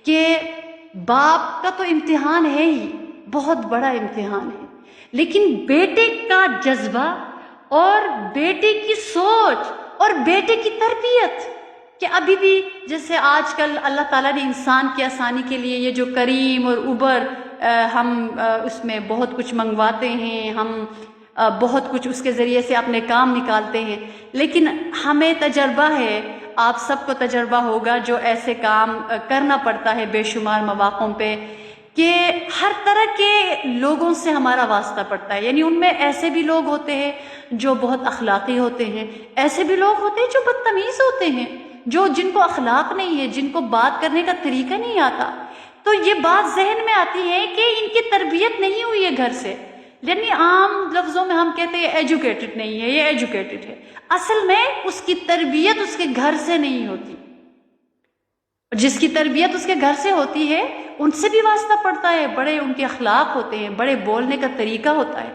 کہ باپ کا تو امتحان ہے ہی، بہت بڑا امتحان ہے، لیکن بیٹے کا جذبہ اور بیٹے کی سوچ اور بیٹے کی تربیت، کہ ابھی بھی جیسے آج کل اللہ تعالیٰ نے انسان کی آسانی کے لیے یہ جو کریم اور اوبر ہم اس میں بہت کچھ منگواتے ہیں، ہم بہت کچھ اس کے ذریعے سے اپنے کام نکالتے ہیں، لیکن ہمیں تجربہ ہے، آپ سب کو تجربہ ہوگا جو ایسے کام کرنا پڑتا ہے بے شمار مواقعوں پہ، کہ ہر طرح کے لوگوں سے ہمارا واسطہ پڑتا ہے. یعنی ان میں ایسے بھی لوگ ہوتے ہیں جو بہت اخلاقی ہوتے ہیں، ایسے بھی لوگ ہوتے ہیں جو بدتمیز ہوتے ہیں، جن کو اخلاق نہیں ہے، جن کو بات کرنے کا طریقہ نہیں آتا. تو یہ بات ذہن میں آتی ہے کہ ان کی تربیت نہیں ہوئی ہے گھر سے. یعنی عام لفظوں میں ہم کہتے ہیں ایجوکیٹڈ نہیں ہے، یہ ایجوکیٹڈ ہے، اصل میں اس کی تربیت اس کے گھر سے نہیں ہوتی. جس کی تربیت اس کے گھر سے ہوتی ہے ان سے بھی واسطہ پڑتا ہے، بڑے ان کے اخلاق ہوتے ہیں، بڑے بولنے کا طریقہ ہوتا ہے.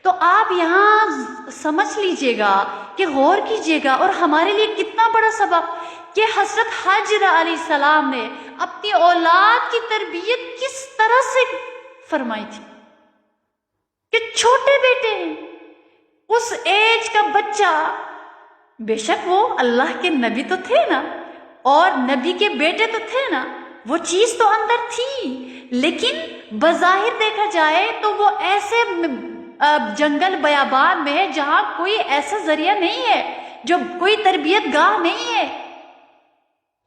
تو آپ یہاں سمجھ لیجئے گا کہ غور کیجئے گا، اور ہمارے لیے کتنا بڑا سبق کہ حضرت حاجر علیہ السلام نے اپنی اولاد کی تربیت کس طرح سے فرمائی تھی. کہ چھوٹے بیٹے ہیں، اس ایج کا بچہ، بے شک وہ اللہ کے نبی تو تھے نا، اور نبی کے بیٹے تو تھے نا، وہ چیز تو اندر تھی، لیکن بظاہر دیکھا جائے تو وہ ایسے جنگل بیابان میں ہے جہاں کوئی ایسا ذریعہ نہیں ہے، جو کوئی تربیت گاہ نہیں ہے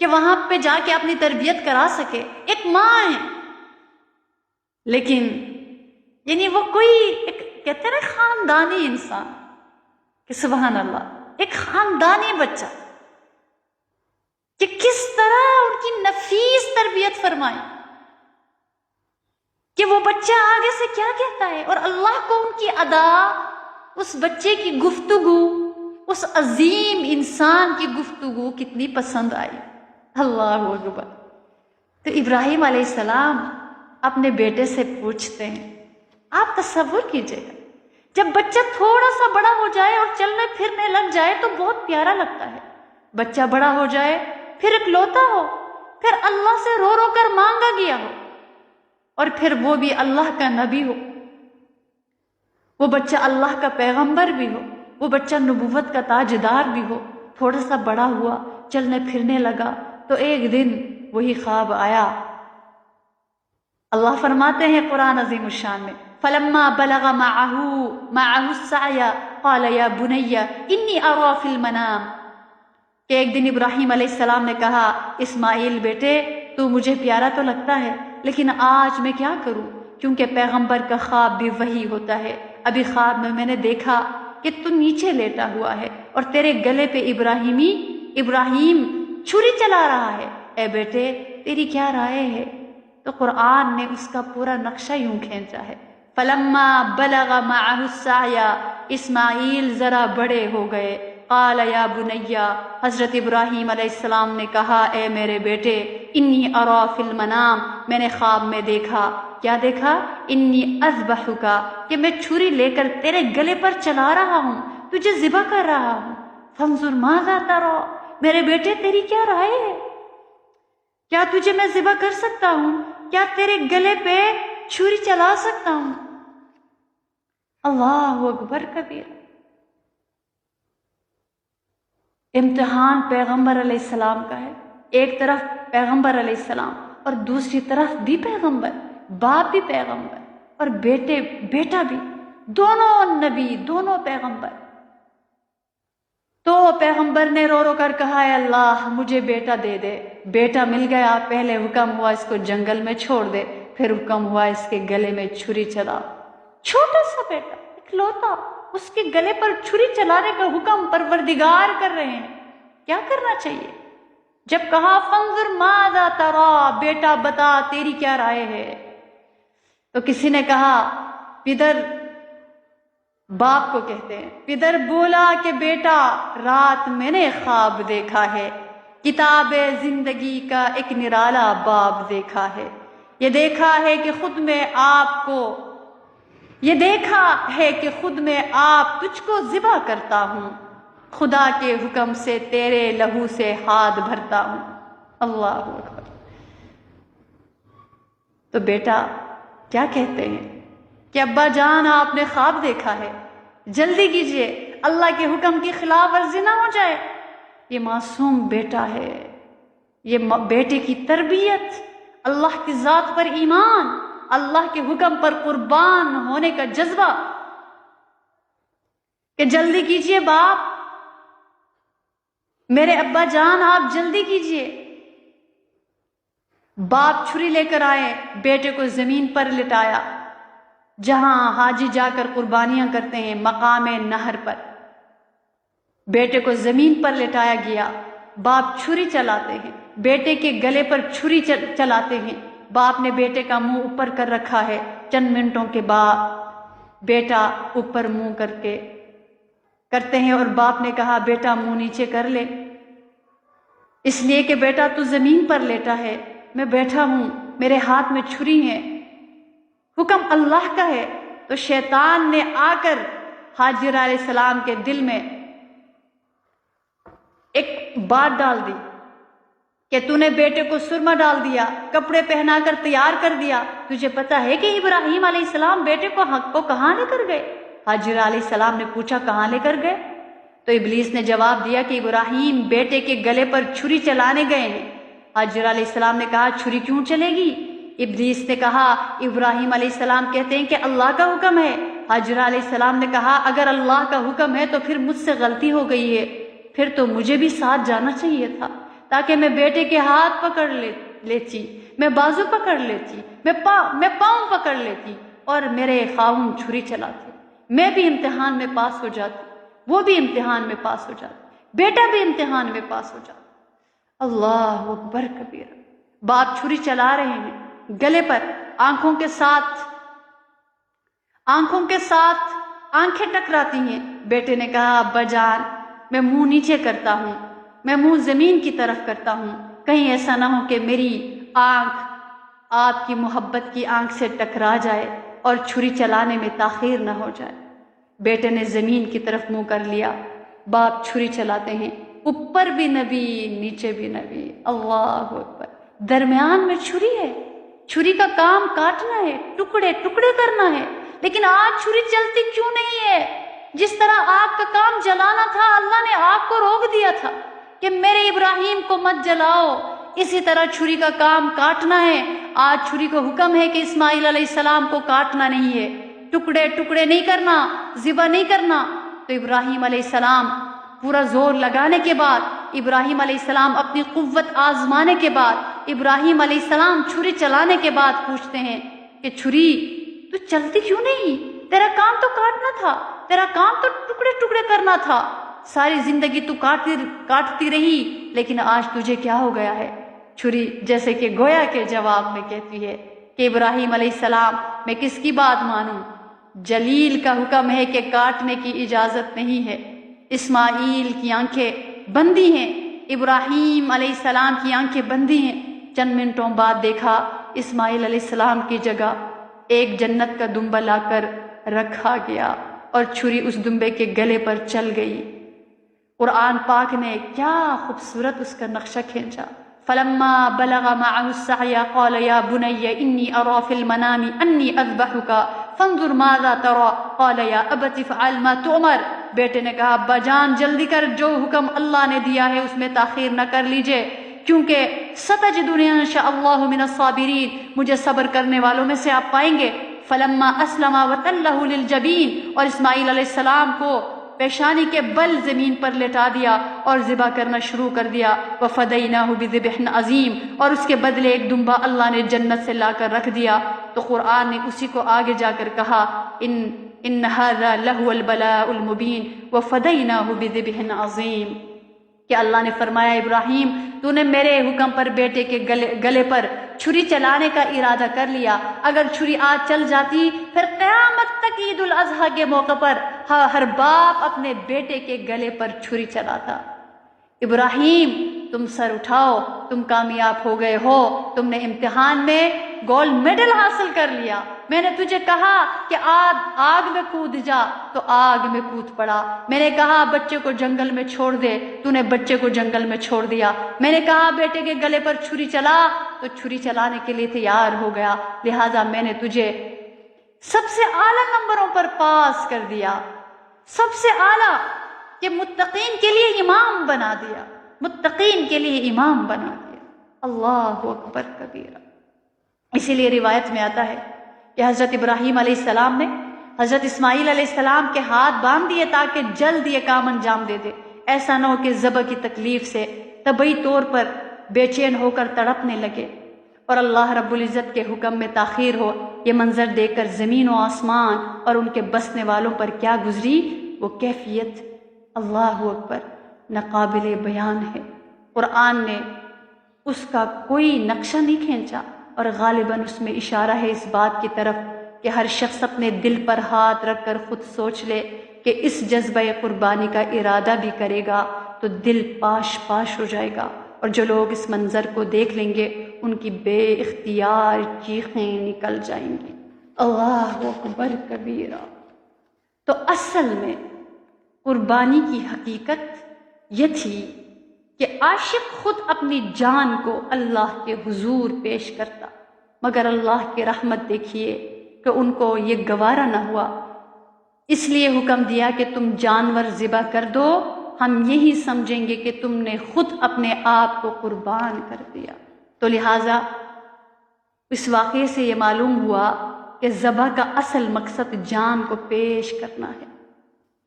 کہ وہاں پہ جا کے اپنی تربیت کرا سکے. ایک ماں ہے، لیکن یعنی وہ کوئی ایک کہتے ہیں نا خاندانی انسان، کہ سبحان اللہ، ایک خاندانی بچہ، کہ کس طرح ان کی نفیس تربیت فرمائی، کہ وہ بچہ آگے سے کیا کہتا ہے، اور اللہ کو ان کی ادا، اس بچے کی گفتگو، اس عظیم انسان کی گفتگو کتنی پسند آئی. اللہ اکبر. تو ابراہیم علیہ السلام اپنے بیٹے سے پوچھتے ہیں. آپ تصور کیجئے گا جب بچہ تھوڑا سا بڑا ہو جائے اور چلنے پھرنے لگ جائے تو بہت پیارا لگتا ہے. بچہ بڑا ہو جائے، پھر اکلوتا ہو، پھر اللہ سے رو رو کر مانگا گیا ہو، اور پھر وہ بھی اللہ کا نبی ہو، وہ بچہ اللہ کا پیغمبر بھی ہو، وہ بچہ نبوت کا تاجدار بھی ہو. تھوڑا سا بڑا ہوا، چلنے پھرنے لگا، تو ایک دن وہی خواب آیا. اللہ فرماتے ہیں قرآن عظیم الشان میں، فلما بلغ معه السعي قال يا بني اني ارى في المنام، کہ ایک دن ابراہیم علیہ السلام نے کہا، اسماعیل بیٹے تو مجھے پیارا تو لگتا ہے، لیکن آج میں کیا کروں، کیونکہ پیغمبر کا خواب بھی وہی ہوتا ہے. ابھی خواب میں نے دیکھا کہ تو نیچے لیٹا ہوا ہے اور تیرے گلے پہ ابراہیم چھری چلا رہا ہے. اے بیٹے تیری کیا رائے ہے؟ تو قرآن نے اس کا پورا نقشہ یوں کھینچا ہے، فلما بلغ معه السعي، اسماعیل ذرا بڑے ہو گئے، قال یا بنیا، حضرت ابراہیم علیہ السلام نے کہا اے میرے بیٹے، انی ارا فی المنام، میں نے خواب میں دیکھا، کیا دیکھا؟ انی اذبحک، کہ میں چھری لے کر تیرے گلے پر چلا رہا ہوں، تجھے ذبح کر رہا ہوں۔ فانظر ماذا تری، میرے بیٹے تیری کیا رائے ہے؟ کیا تجھے میں ذبح کر سکتا ہوں؟ کیا تیرے گلے پہ چھری چلا سکتا ہوں؟ اللہ اکبر کبیر۔ امتحان پیغمبر علیہ السلام کا ہے، ایک طرف پیغمبر علیہ السلام اور دوسری طرف بھی پیغمبر، باپ بھی پیغمبر اور بیٹا بھی، دونوں نبی، دونوں پیغمبر۔ تو پیغمبر نے رو رو کر کہا اے اللہ مجھے بیٹا دے دے۔ بیٹا مل گیا، پہلے حکم ہوا اس کو جنگل میں چھوڑ دے، پھر حکم ہوا اس کے گلے میں چھری چلا۔ چھوٹا سا بیٹا، اکلوتا، اس کے گلے پر چھری چلانے کا حکم پروردگار کر رہے ہیں۔ کیا کرنا چاہیے؟ جب کہا فانظر ماذا تری، بیٹا بتا تیری کیا رائے ہے، تو کسی نے کہا، پدر، باپ کو کہتے ہیں، پدر بولا کہ بیٹا رات میں نے خواب دیکھا ہے، کتاب زندگی کا ایک نرالا باب دیکھا ہے، یہ دیکھا ہے کہ خود میں آپ تجھ کو ذبح کرتا ہوں، خدا کے حکم سے تیرے لہو سے ہاتھ بھرتا ہوں۔ اللہ اکبر۔ تو بیٹا کیا کہتے ہیں کہ ابا جان آپ نے خواب دیکھا ہے، جلدی کیجئے، اللہ کے حکم کی خلاف ورزی نہ ہو جائے۔ یہ معصوم بیٹا ہے، یہ بیٹے کی تربیت، اللہ کی ذات پر ایمان، اللہ کے حکم پر قربان ہونے کا جذبہ، کہ جلدی کیجئے باپ، میرے ابا جان آپ جلدی کیجئے۔ باپ چھری لے کر آئے، بیٹے کو زمین پر لٹایا، جہاں حاجی جا کر قربانیاں کرتے ہیں، مقام نہر پر بیٹے کو زمین پر لٹایا گیا۔ باپ چھری چلاتے ہیں، بیٹے کے گلے پر چھری چلاتے ہیں۔ باپ نے بیٹے کا منہ اوپر کر رکھا ہے، چند منٹوں کے بعد بیٹا اوپر منہ کر کے کرتے ہیں، اور باپ نے کہا بیٹا منہ نیچے کر لے، اس لیے کہ بیٹا تو زمین پر لیٹا ہے، میں بیٹھا ہوں، میرے ہاتھ میں چھری ہے، حکم اللہ کا ہے۔ تو شیطان نے آ کر حاجر علیہ السلام کے دل میں ایک بات ڈال دی کہ تو نے بیٹے کو سرما ڈال دیا، کپڑے پہنا کر تیار کر دیا، تجھے پتا ہے کہ ابراہیم علیہ السلام بیٹے کو کہاں لے کر گئے؟ حاجر علیہ السلام نے پوچھا کہاں لے کر گئے؟ تو ابلیس نے جواب دیا کہ ابراہیم بیٹے کے گلے پر چھری چلانے گئے ہیں۔ حاجر علیہ السلام نے کہا چھری کیوں چلے گی؟ ابلیس نے کہا ابراہیم علیہ السلام کہتے ہیں کہ اللہ کا حکم ہے۔ حاجر علیہ السلام نے کہا اگر اللہ کا حکم ہے تو پھر مجھ سے غلطی ہو گئی ہے، پھر تو مجھے بھی ساتھ جانا چاہیے تھا، تاکہ میں بیٹے کے ہاتھ پکڑ لیتی، میں بازو پکڑ لیتی، میں پاؤں پکڑ لیتی، اور میرے خاوند چھری چلاتے، میں بھی امتحان میں پاس ہو جاتی، وہ بھی امتحان میں پاس ہو جاتا، بیٹا بھی امتحان میں پاس ہو جاتا۔ اللہ اکبر کبیر۔ باپ چھری چلا رہے ہیں گلے پر، آنکھوں کے ساتھ آنکھیں ٹکراتی ہیں۔ بیٹے نے کہا ابا جان میں منہ نیچے کرتا ہوں، میں منہ زمین کی طرف کرتا ہوں، کہیں ایسا نہ ہو کہ میری آنکھ آپ کی محبت کی آنکھ سے ٹکرا جائے اور چھری چلانے میں تاخیر نہ ہو جائے۔ بیٹے نے زمین کی طرف منہ کر لیا۔ باپ چھری چلاتے ہیں، اوپر بھی نبی نیچے بھی نبی، اللہ اکبر، درمیان میں چھری ہے، چھری کا کام کاٹنا ہے، ٹکڑے ٹکڑے کرنا ہے، لیکن آج چھری چلتی کیوں نہیں ہے؟ جس طرح آگ کا کام جلانا تھا، اللہ نے آگ کو روک دیا تھا کہ میرے ابراہیم کو مت جلاؤ، اسی طرح چھری کا کام کاٹنا ہے۔ آج چھری کو حکم ہے کہ اسماعیل علیہ السلام کو کاٹنا نہیں ہے، ٹکڑے ٹکڑے نہیں کرنا، ذبح نہیں کرنا۔ تو ابراہیم علیہ السلام پورا زور لگانے کے بعد، ابراہیم علیہ السلام اپنی قوت آزمانے کے بعد، ابراہیم علیہ السلام چھری چلانے کے بعد پوچھتے ہیں کہ چھری تو چلتی کیوں نہیں؟ تیرا کام تو کاٹنا تھا، تیرا کام تو ٹکڑے ٹکڑے کرنا تھا، ساری زندگی تو کاٹتی رہی، لیکن آج تجھے کیا ہو گیا ہے؟ چھری جیسے کہ گویا کے جواب میں کہتی ہے کہ ابراہیم علیہ السلام میں کس کی بات مانوں؟ جلیل کا حکم ہے کہ کاٹنے کی اجازت نہیں ہے، اسماعیل کی آنکھیں بندی ہیں، ابراہیم علیہ السلام کی آنکھیں بندی ہیں۔ چند منٹوں بعد دیکھا اسماعیل علیہ السلام کی جگہ ایک جنت کا دمبا لا کر رکھا گیا اور چھری اس دمبے کے گلے پر چل گئی۔ قرآن پاک نے کیا خوبصورت اس کا نقشہ کھینچا۔ فلما بلغ معه السعي قال يا بني إني أرى في المنام أني أذبحك فانظر ماذا ترى قال يا أبت افعل ما تؤمر۔ بیٹے نے کہا ابا جان جلدی کر، جو حکم اللہ نے دیا ہے اس میں تاخیر نہ کر لیجئے، کیونکہ ستجدنی ان شاء اللہ من الصابرین، مجھے صبر کرنے والوں میں سے آپ پائیں گے۔ فلما اسلم وتلہ للجبین، اور اسماعیل علیہ السلام کو پیشانی کے بل زمین پر لٹا دیا اور ذبح کرنا شروع کر دیا۔ وفدیناہ بذبح عظیم، اور اس کے بدلے ایک دمبا اللہ نے جنت سے لا کر رکھ دیا۔ تو قرآن نے اسی کو آگے جا کر کہا ان ھذا لہو البلاء المبین وفدیناہ بذبح عظیم، کہ اللہ نے فرمایا ابراہیم تو نے میرے حکم پر بیٹے کے گلے پر چھری چلانے کا ارادہ کر لیا، اگر چھری آج چل جاتی پھر قیامت تک عید الاضحیٰ کے موقع پر ہر باپ اپنے بیٹے کے گلے پر چھری چلاتا۔ ابراہیم تم سر اٹھاؤ، تم کامیاب ہو گئے ہو، تم نے امتحان میں گولڈ میڈل حاصل کر لیا۔ میں نے تجھے کہا کہ آگ میں کود جا تو آگ میں کود پڑا، میں نے کہا بچے کو جنگل میں چھوڑ دے، تو نے بچے کو جنگل میں چھوڑ دیا، میں نے کہا بیٹے کے گلے پر چھری چلا تو چھری چلانے کے لیے تیار ہو گیا، لہٰذا میں نے تجھے سب سے اعلیٰ نمبروں پر پاس کر دیا، سب سے اعلیٰ، کہ متقین کے لیے امام بنا دیا، متقین کے لیے امام بنا دیا۔ اللہ اکبر کبیرہ۔ اسی لیے روایت میں آتا ہے کہ حضرت ابراہیم علیہ السلام نے حضرت اسماعیل علیہ السلام کے ہاتھ باندھ دیے تاکہ جلد یہ کام انجام دے دے، ایسا نہ ہو کہ ذبح کی تکلیف سے طبعی طور پر بے چین ہو کر تڑپنے لگے اور اللہ رب العزت کے حکم میں تاخیر ہو۔ یہ منظر دیکھ کر زمین و آسمان اور ان کے بسنے والوں پر کیا گزری وہ کیفیت، اللہ اکبر، ناقابل بیان ہے۔ قرآن نے اس کا کوئی نقشہ نہیں کھینچا، اور غالباً اس میں اشارہ ہے اس بات کی طرف کہ ہر شخص اپنے دل پر ہاتھ رکھ کر خود سوچ لے کہ اس جذبہ قربانی کا ارادہ بھی کرے گا تو دل پاش پاش ہو جائے گا، اور جو لوگ اس منظر کو دیکھ لیں گے ان کی بے اختیار چیخیں نکل جائیں گی۔ اللہ اکبر کبیرہ۔ تو اصل میں قربانی کی حقیقت یہ تھی کہ عاشق خود اپنی جان کو اللہ کے حضور پیش کرتا، مگر اللہ کی رحمت دیکھیے کہ ان کو یہ گوارا نہ ہوا، اس لیے حکم دیا کہ تم جانور ذبح کر دو، ہم یہی سمجھیں گے کہ تم نے خود اپنے آپ کو قربان کر دیا۔ تو لہٰذا اس واقعے سے یہ معلوم ہوا کہ ذبح کا اصل مقصد جان کو پیش کرنا ہے۔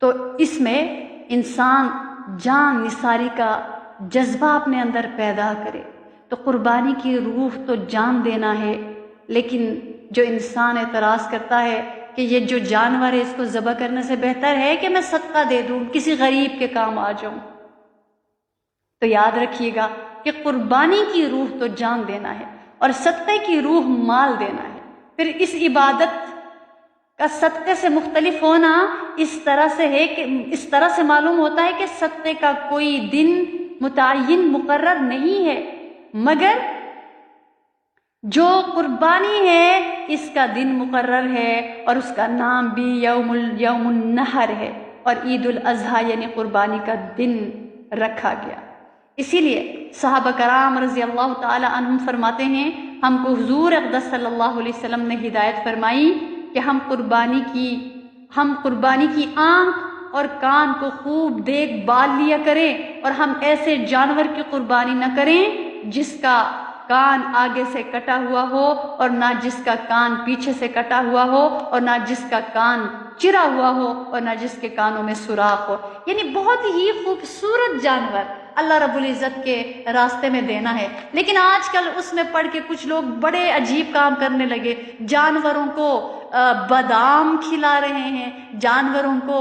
تو اس میں انسان جان نثاری کا جذبہ اپنے اندر پیدا کرے۔ تو قربانی کی روح تو جان دینا ہے، لیکن جو انسان اعتراض کرتا ہے کہ یہ جو جانور ہے اس کو ذبح کرنے سے بہتر ہے کہ میں صدقہ دے دوں، کسی غریب کے کام آ جاؤں، تو یاد رکھیے گا کہ قربانی کی روح تو جان دینا ہے اور صدقے کی روح مال دینا ہے۔ پھر اس عبادت کا صدقے سے مختلف ہونا اس طرح سے ہے کہ اس طرح سے معلوم ہوتا ہے کہ صدقے کا کوئی دن متعین مقرر نہیں ہے، مگر جو قربانی ہے اس کا دن مقرر ہے اور اس کا نام بھی یوم النحر ہے، اور عید الاضحیٰ یعنی قربانی کا دن رکھا گیا۔ اسی لیے صحابہ کرام رضی اللہ تعالی عنہم فرماتے ہیں ہم کو حضور اقدس صلی اللہ علیہ وسلم نے ہدایت فرمائی کہ ہم قربانی کی آنکھ اور کان کو خوب دیکھ بھال لیا کریں، اور ہم ایسے جانور کی قربانی نہ کریں جس کا کان آگے سے کٹا ہوا ہو، اور نہ جس کا کان پیچھے سے کٹا ہوا ہو، اور نہ جس کا کان چرا ہوا ہو، اور نہ جس کے کانوں میں سوراخ ہو، یعنی بہت ہی خوبصورت جانور اللہ رب العزت کے راستے میں دینا ہے۔ لیکن آج کل اس میں پڑھ کے کچھ لوگ بڑے عجیب کام کرنے لگے، جانوروں کو بادام کھلا رہے ہیں، جانوروں کو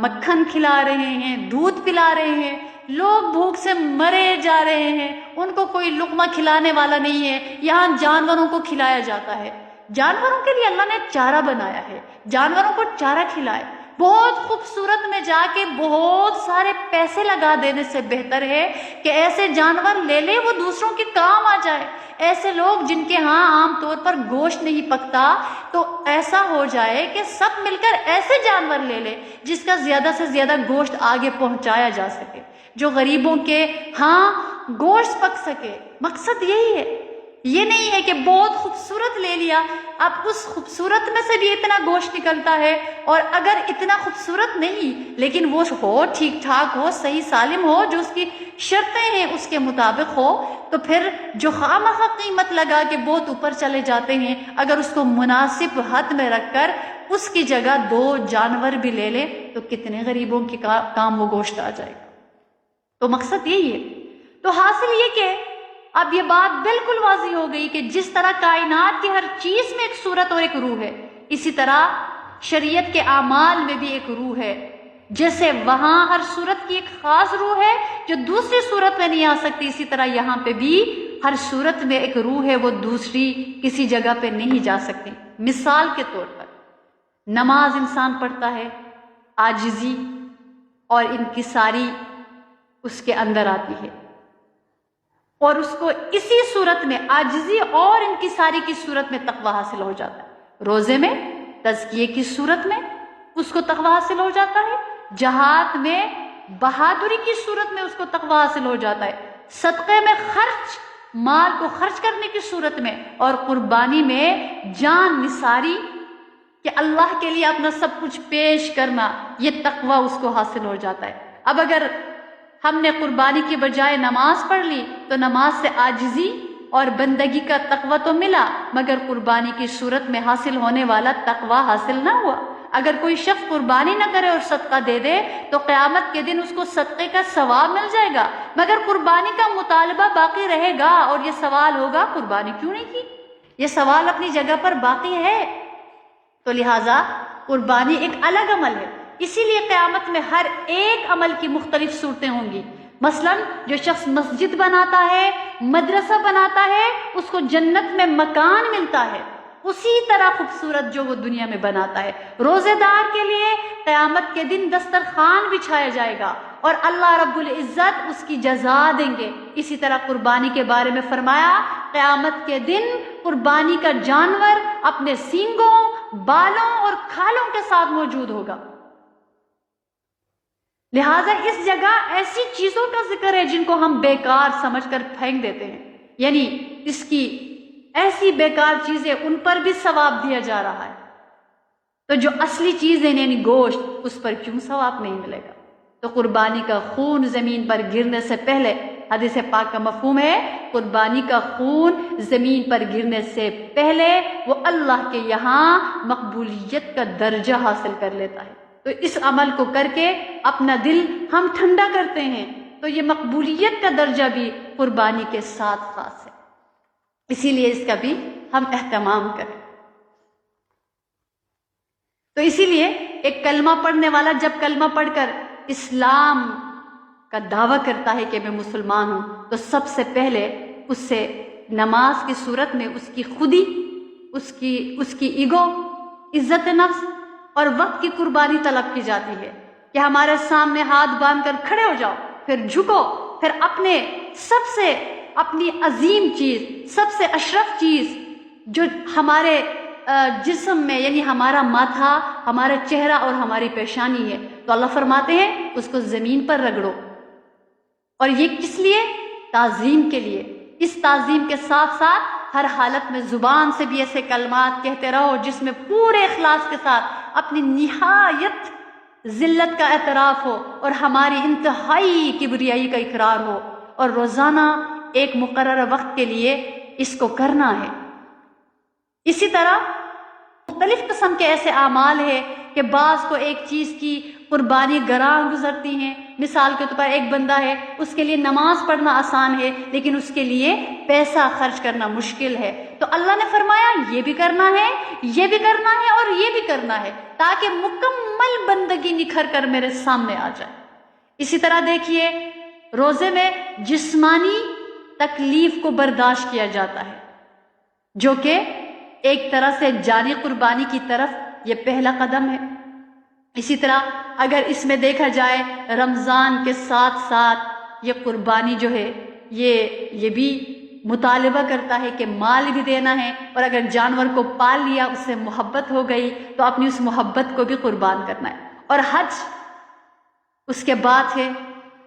مکھن کھلا رہے ہیں، دودھ پلا رہے ہیں، لوگ بھوک سے مرے جا رہے ہیں، ان کو کوئی لقمہ کھلانے والا نہیں ہے، یہاں جانوروں کو کھلایا جاتا ہے۔ جانوروں کے لیے اللہ نے چارہ بنایا ہے، جانوروں کو چارہ کھلائے، بہت خوبصورت میں جا کے بہت سارے پیسے لگا دینے سے بہتر ہے کہ ایسے جانور لے لے وہ دوسروں کے کام آ جائے۔ ایسے لوگ جن کے ہاں عام طور پر گوشت نہیں پکتا، تو ایسا ہو جائے کہ سب مل کر ایسے جانور لے لے جس کا زیادہ سے زیادہ گوشت آگے پہنچایا جا سکے، جو غریبوں کے ہاں گوشت پک سکے۔ مقصد یہی ہے، یہ نہیں ہے کہ بہت خوبصورت لے لیا، اب اس خوبصورت میں سے بھی اتنا گوشت نکلتا ہے، اور اگر اتنا خوبصورت نہیں لیکن وہ ہو ٹھیک ٹھاک ہو، صحیح سالم ہو، جو اس کی شرطیں ہیں اس کے مطابق ہو، تو پھر جو خواہ قیمت لگا کے بہت اوپر چلے جاتے ہیں، اگر اس کو مناسب حد میں رکھ کر اس کی جگہ 2 جانور بھی لے لے تو کتنے غریبوں کے کام وہ گوشت آ جائے گا۔ تو مقصد یہی ہے۔ تو حاصل یہ کہ اب یہ بات بالکل واضح ہو گئی کہ جس طرح کائنات کی ہر چیز میں ایک صورت اور ایک روح ہے، اسی طرح شریعت کے اعمال میں بھی ایک روح ہے۔ جیسے وہاں ہر صورت کی ایک خاص روح ہے جو دوسری صورت میں نہیں آ سکتی، اسی طرح یہاں پہ بھی ہر صورت میں ایک روح ہے، وہ دوسری کسی جگہ پہ نہیں جا سکتی۔ مثال کے طور پر نماز انسان پڑھتا ہے، عاجزی اور انکساری اس کے اندر آتی ہے، اور اس کو اسی صورت میں عاجزی اور انکساری کی صورت میں تقوی حاصل ہو جاتا ہے۔ روزے میں تزکیے کی صورت میں اس کو تقوی حاصل ہو جاتا ہے، جہاد میں بہادری کی صورت میں اس کو تقوی حاصل ہو جاتا ہے، صدقے میں خرچ، مال کو خرچ کرنے کی صورت میں، اور قربانی میں جان نثاری کہ اللہ کے لیے اپنا سب کچھ پیش کرنا، یہ تقوی اس کو حاصل ہو جاتا ہے۔ اب اگر ہم نے قربانی کی بجائے نماز پڑھ لی تو نماز سے عاجزی اور بندگی کا تقوی تو ملا، مگر قربانی کی صورت میں حاصل ہونے والا تقوی حاصل نہ ہوا۔ اگر کوئی شخص قربانی نہ کرے اور صدقہ دے دے تو قیامت کے دن اس کو صدقے کا ثواب مل جائے گا، مگر قربانی کا مطالبہ باقی رہے گا، اور یہ سوال ہوگا قربانی کیوں نہیں کی؟ یہ سوال اپنی جگہ پر باقی ہے۔ تو لہٰذا قربانی ایک الگ عمل ہے، اسی لیے قیامت میں ہر ایک عمل کی مختلف صورتیں ہوں گی۔ مثلا جو شخص مسجد بناتا ہے، مدرسہ بناتا ہے، اس کو جنت میں مکان ملتا ہے، اسی طرح خوبصورت جو وہ دنیا میں بناتا ہے۔ روزے دار کے لیے قیامت کے دن دسترخوان بچھایا جائے گا اور اللہ رب العزت اس کی جزا دیں گے۔ اسی طرح قربانی کے بارے میں فرمایا، قیامت کے دن قربانی کا جانور اپنے سینگوں، بالوں اور کھالوں کے ساتھ موجود ہوگا۔ لہٰذا اس جگہ ایسی چیزوں کا ذکر ہے جن کو ہم بیکار سمجھ کر پھینک دیتے ہیں، یعنی اس کی ایسی بیکار چیزیں، ان پر بھی ثواب دیا جا رہا ہے، تو جو اصلی چیزیں یعنی گوشت، اس پر کیوں ثواب نہیں ملے گا؟ تو قربانی کا خون زمین پر گرنے سے پہلے، حدیث پاک کا مفہوم ہے، قربانی کا خون زمین پر گرنے سے پہلے وہ اللہ کے یہاں مقبولیت کا درجہ حاصل کر لیتا ہے۔ تو اس عمل کو کر کے اپنا دل ہم ٹھنڈا کرتے ہیں، تو یہ مقبولیت کا درجہ بھی قربانی کے ساتھ خاص ہے، اسی لیے اس کا بھی ہم اہتمام کریں۔ تو اسی لیے ایک کلمہ پڑھنے والا جب کلمہ پڑھ کر اسلام کا دعویٰ کرتا ہے کہ میں مسلمان ہوں، تو سب سے پہلے اس سے نماز کی صورت میں اس کی خودی، اس کی ایگو، عزت نفس اور وقت کی قربانی طلب کی جاتی ہے کہ ہمارے سامنے ہاتھ باندھ کر کھڑے ہو جاؤ، پھر جھکو، پھر اپنی عظیم چیز، سب سے اشرف چیز جو ہمارے جسم میں، یعنی ہمارا ماتھا، ہمارا چہرہ اور ہماری پیشانی ہے، تو اللہ فرماتے ہیں اس کو زمین پر رگڑو۔ اور یہ کس لیے؟ تعظیم کے لیے۔ اس تعظیم کے ساتھ ساتھ ہر حالت میں زبان سے بھی ایسے کلمات کہتے رہو جس میں پورے اخلاص کے ساتھ اپنی نہایت ذلت کا اعتراف ہو اور ہماری انتہائی کبریائی کا اقرار ہو، اور روزانہ ایک مقررہ وقت کے لیے اس کو کرنا ہے۔ اسی طرح مختلف قسم کے ایسے اعمال ہیں کہ بعض کو ایک چیز کی قربانی گراں گزرتی ہیں۔ مثال کے طور پر ایک بندہ ہے، اس کے لیے نماز پڑھنا آسان ہے لیکن اس کے لیے پیسہ خرچ کرنا مشکل ہے، تو اللہ نے فرمایا یہ بھی کرنا ہے، یہ بھی کرنا ہے اور یہ بھی کرنا ہے، تاکہ مکمل بندگی نکھر کر میرے سامنے آ جائے۔ اسی طرح دیکھیے روزے میں جسمانی تکلیف کو برداشت کیا جاتا ہے، جو کہ ایک طرح سے جانی قربانی کی طرف یہ پہلا قدم ہے۔ اسی طرح اگر اس میں دیکھا جائے رمضان کے ساتھ ساتھ یہ قربانی جو ہے یہ بھی مطالبہ کرتا ہے کہ مال بھی دینا ہے، اور اگر جانور کو پال لیا، اس سے محبت ہو گئی تو اپنی اس محبت کو بھی قربان کرنا ہے۔ اور حج اس کے بعد ہے،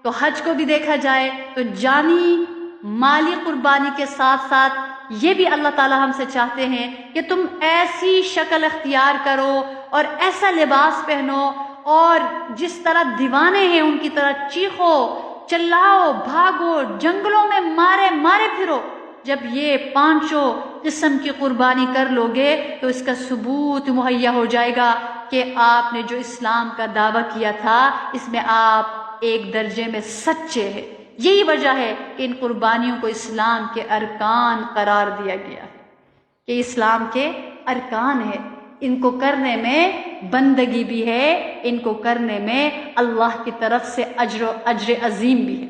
تو حج کو بھی دیکھا جائے تو جانی مالی قربانی کے ساتھ ساتھ یہ بھی اللہ تعالیٰ ہم سے چاہتے ہیں کہ تم ایسی شکل اختیار کرو اور ایسا لباس پہنو، اور جس طرح دیوانے ہیں ان کی طرح چیخو، چلاؤ، بھاگو، جنگلوں میں مارے پھرو۔ جب یہ پانچوں قسم کی قربانی کر لو گے تو اس کا ثبوت مہیا ہو جائے گا کہ آپ نے جو اسلام کا دعویٰ کیا تھا اس میں آپ ایک درجے میں سچے ہیں۔ یہی وجہ ہے کہ ان قربانیوں کو اسلام کے ارکان قرار دیا گیا ہے، کہ اسلام کے ارکان ہے، ان کو کرنے میں بندگی بھی ہے، ان کو کرنے میں اللہ کی طرف سے اجر عظیم بھی ہے۔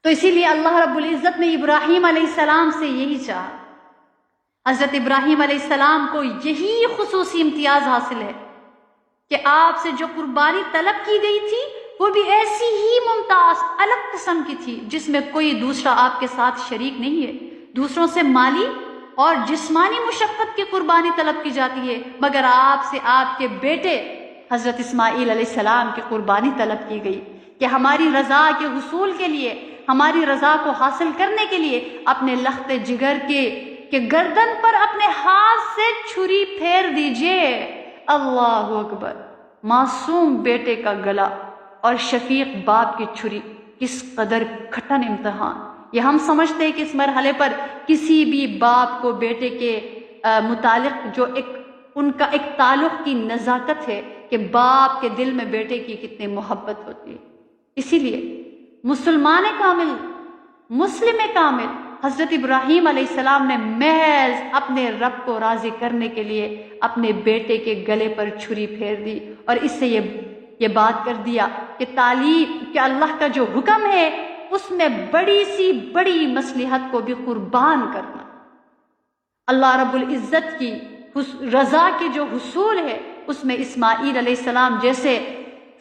تو اسی لیے اللہ رب العزت نے ابراہیم علیہ السلام سے یہی چاہا۔ حضرت ابراہیم علیہ السلام کو یہی خصوصی امتیاز حاصل ہے کہ آپ سے جو قربانی طلب کی گئی تھی وہ بھی ایسی ہی ممتاز الگ قسم کی تھی جس میں کوئی دوسرا آپ کے ساتھ شریک نہیں ہے۔ دوسروں سے مالی اور جسمانی مشقت کی قربانی طلب کی جاتی ہے، مگر آپ سے آپ کے بیٹے حضرت اسماعیل علیہ السلام کی قربانی طلب کی گئی کہ ہماری رضا کے حصول کے لیے، ہماری رضا کو حاصل کرنے کے لیے اپنے لخت جگر کے گردن پر اپنے ہاتھ سے چھری پھیر دیجئے۔ اللہ اکبر! معصوم بیٹے کا گلا اور شفیق باپ کی چھری، کس قدر کھٹن امتحان! یہ ہم سمجھتے ہیں کہ اس مرحلے پر کسی بھی باپ کو بیٹے کے متعلق جو ان کا ایک تعلق کی نزاکت ہے کہ باپ کے دل میں بیٹے کی کتنی محبت ہوتی ہے۔ اسی لیے مسلمان کامل، مسلم کامل حضرت ابراہیم علیہ السلام نے محض اپنے رب کو راضی کرنے کے لیے اپنے بیٹے کے گلے پر چھری پھیر دی، اور اس سے یہ بات کر دیا کہ تعلیم کہ اللہ کا جو حکم ہے اس میں بڑی سی بڑی مصلحت کو بھی قربان کرنا، اللہ رب العزت کی رضا کے جو حصول ہے اس میں اسماعیل علیہ السلام جیسے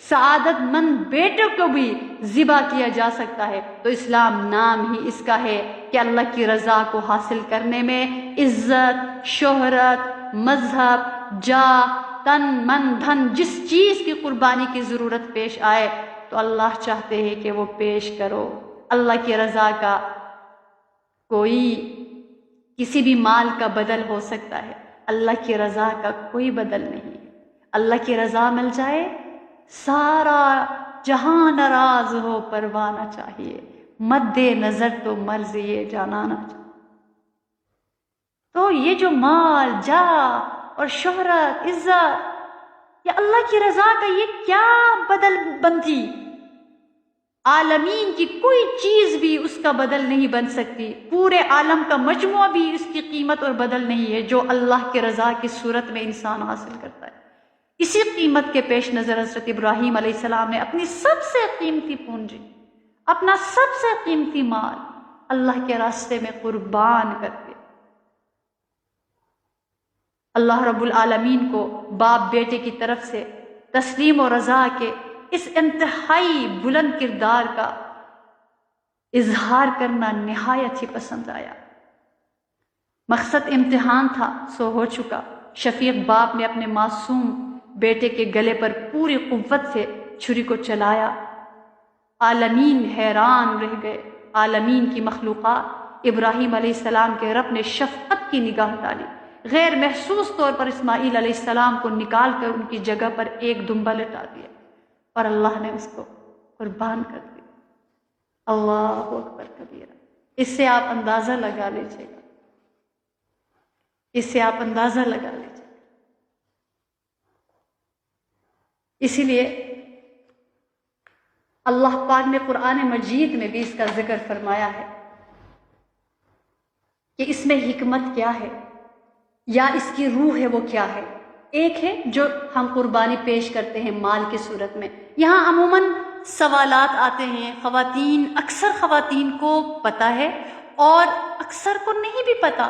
سعادت مند بیٹے کو بھی ذبح کیا جا سکتا ہے۔ تو اسلام نام ہی اس کا ہے کہ اللہ کی رضا کو حاصل کرنے میں عزت، شہرت، مذہب، جاہ، تن، من، دھن، جس چیز کی قربانی کی ضرورت پیش آئے تو اللہ چاہتے ہیں کہ وہ پیش کرو۔ اللہ کی رضا کا کوئی کسی بھی مال کا بدل ہو سکتا ہے، اللہ کی رضا کا کوئی بدل نہیں۔ اللہ کی رضا مل جائے، سارا جہاں ناراض ہو پروانہ چاہیے، مد نظر تو مرض یہ جانانا چاہیے۔ تو یہ جو مال، جاہ اور شہرت، عزت، یہ اللہ کی رضا کا یہ کیا بدل بندی؟ عالمین کی کوئی چیز بھی اس کا بدل نہیں بن سکتی، پورے عالم کا مجموعہ بھی اس کی قیمت اور بدل نہیں ہے جو اللہ کی رضا کی صورت میں انسان حاصل کرتا ہے۔ اسی قیمت کے پیش نظر حضرت ابراہیم علیہ السلام نے اپنی سب سے قیمتی پونجی، اپنا سب سے قیمتی مال اللہ کے راستے میں قربان کر دیا۔ اللہ رب العالمین کو باپ بیٹے کی طرف سے تسلیم و رضا کے اس انتہائی بلند کردار کا اظہار کرنا نہایت ہی پسند آیا۔ مقصد امتحان تھا سو ہو چکا۔ شفیق باپ نے اپنے معصوم بیٹے کے گلے پر پوری قوت سے چھری کو چلایا۔ عالمین حیران رہ گئے، عالمین کی مخلوقات۔ ابراہیم علیہ السلام کے رب نے شفقت کی نگاہ ڈالی، غیر محسوس طور پر اسماعیل علیہ السلام کو نکال کر ان کی جگہ پر ایک دمبا لٹا دیا، اور اللہ نے اس کو قربان کر دیا۔ اللہ اکبر کبیرہ! اس سے آپ اندازہ لگا لیجیے گا، اس سے آپ اندازہ لگا لیجیے۔ اسی لیے اللہ پاک نے قرآن مجید میں بھی اس کا ذکر فرمایا ہے کہ اس میں حکمت کیا ہے یا اس کی روح ہے وہ کیا ہے۔ ایک ہے جو ہم قربانی پیش کرتے ہیں مال کی صورت میں، یہاں عموماً سوالات آتے ہیں، اکثر خواتین کو پتہ ہے اور اکثر کو نہیں بھی پتہ،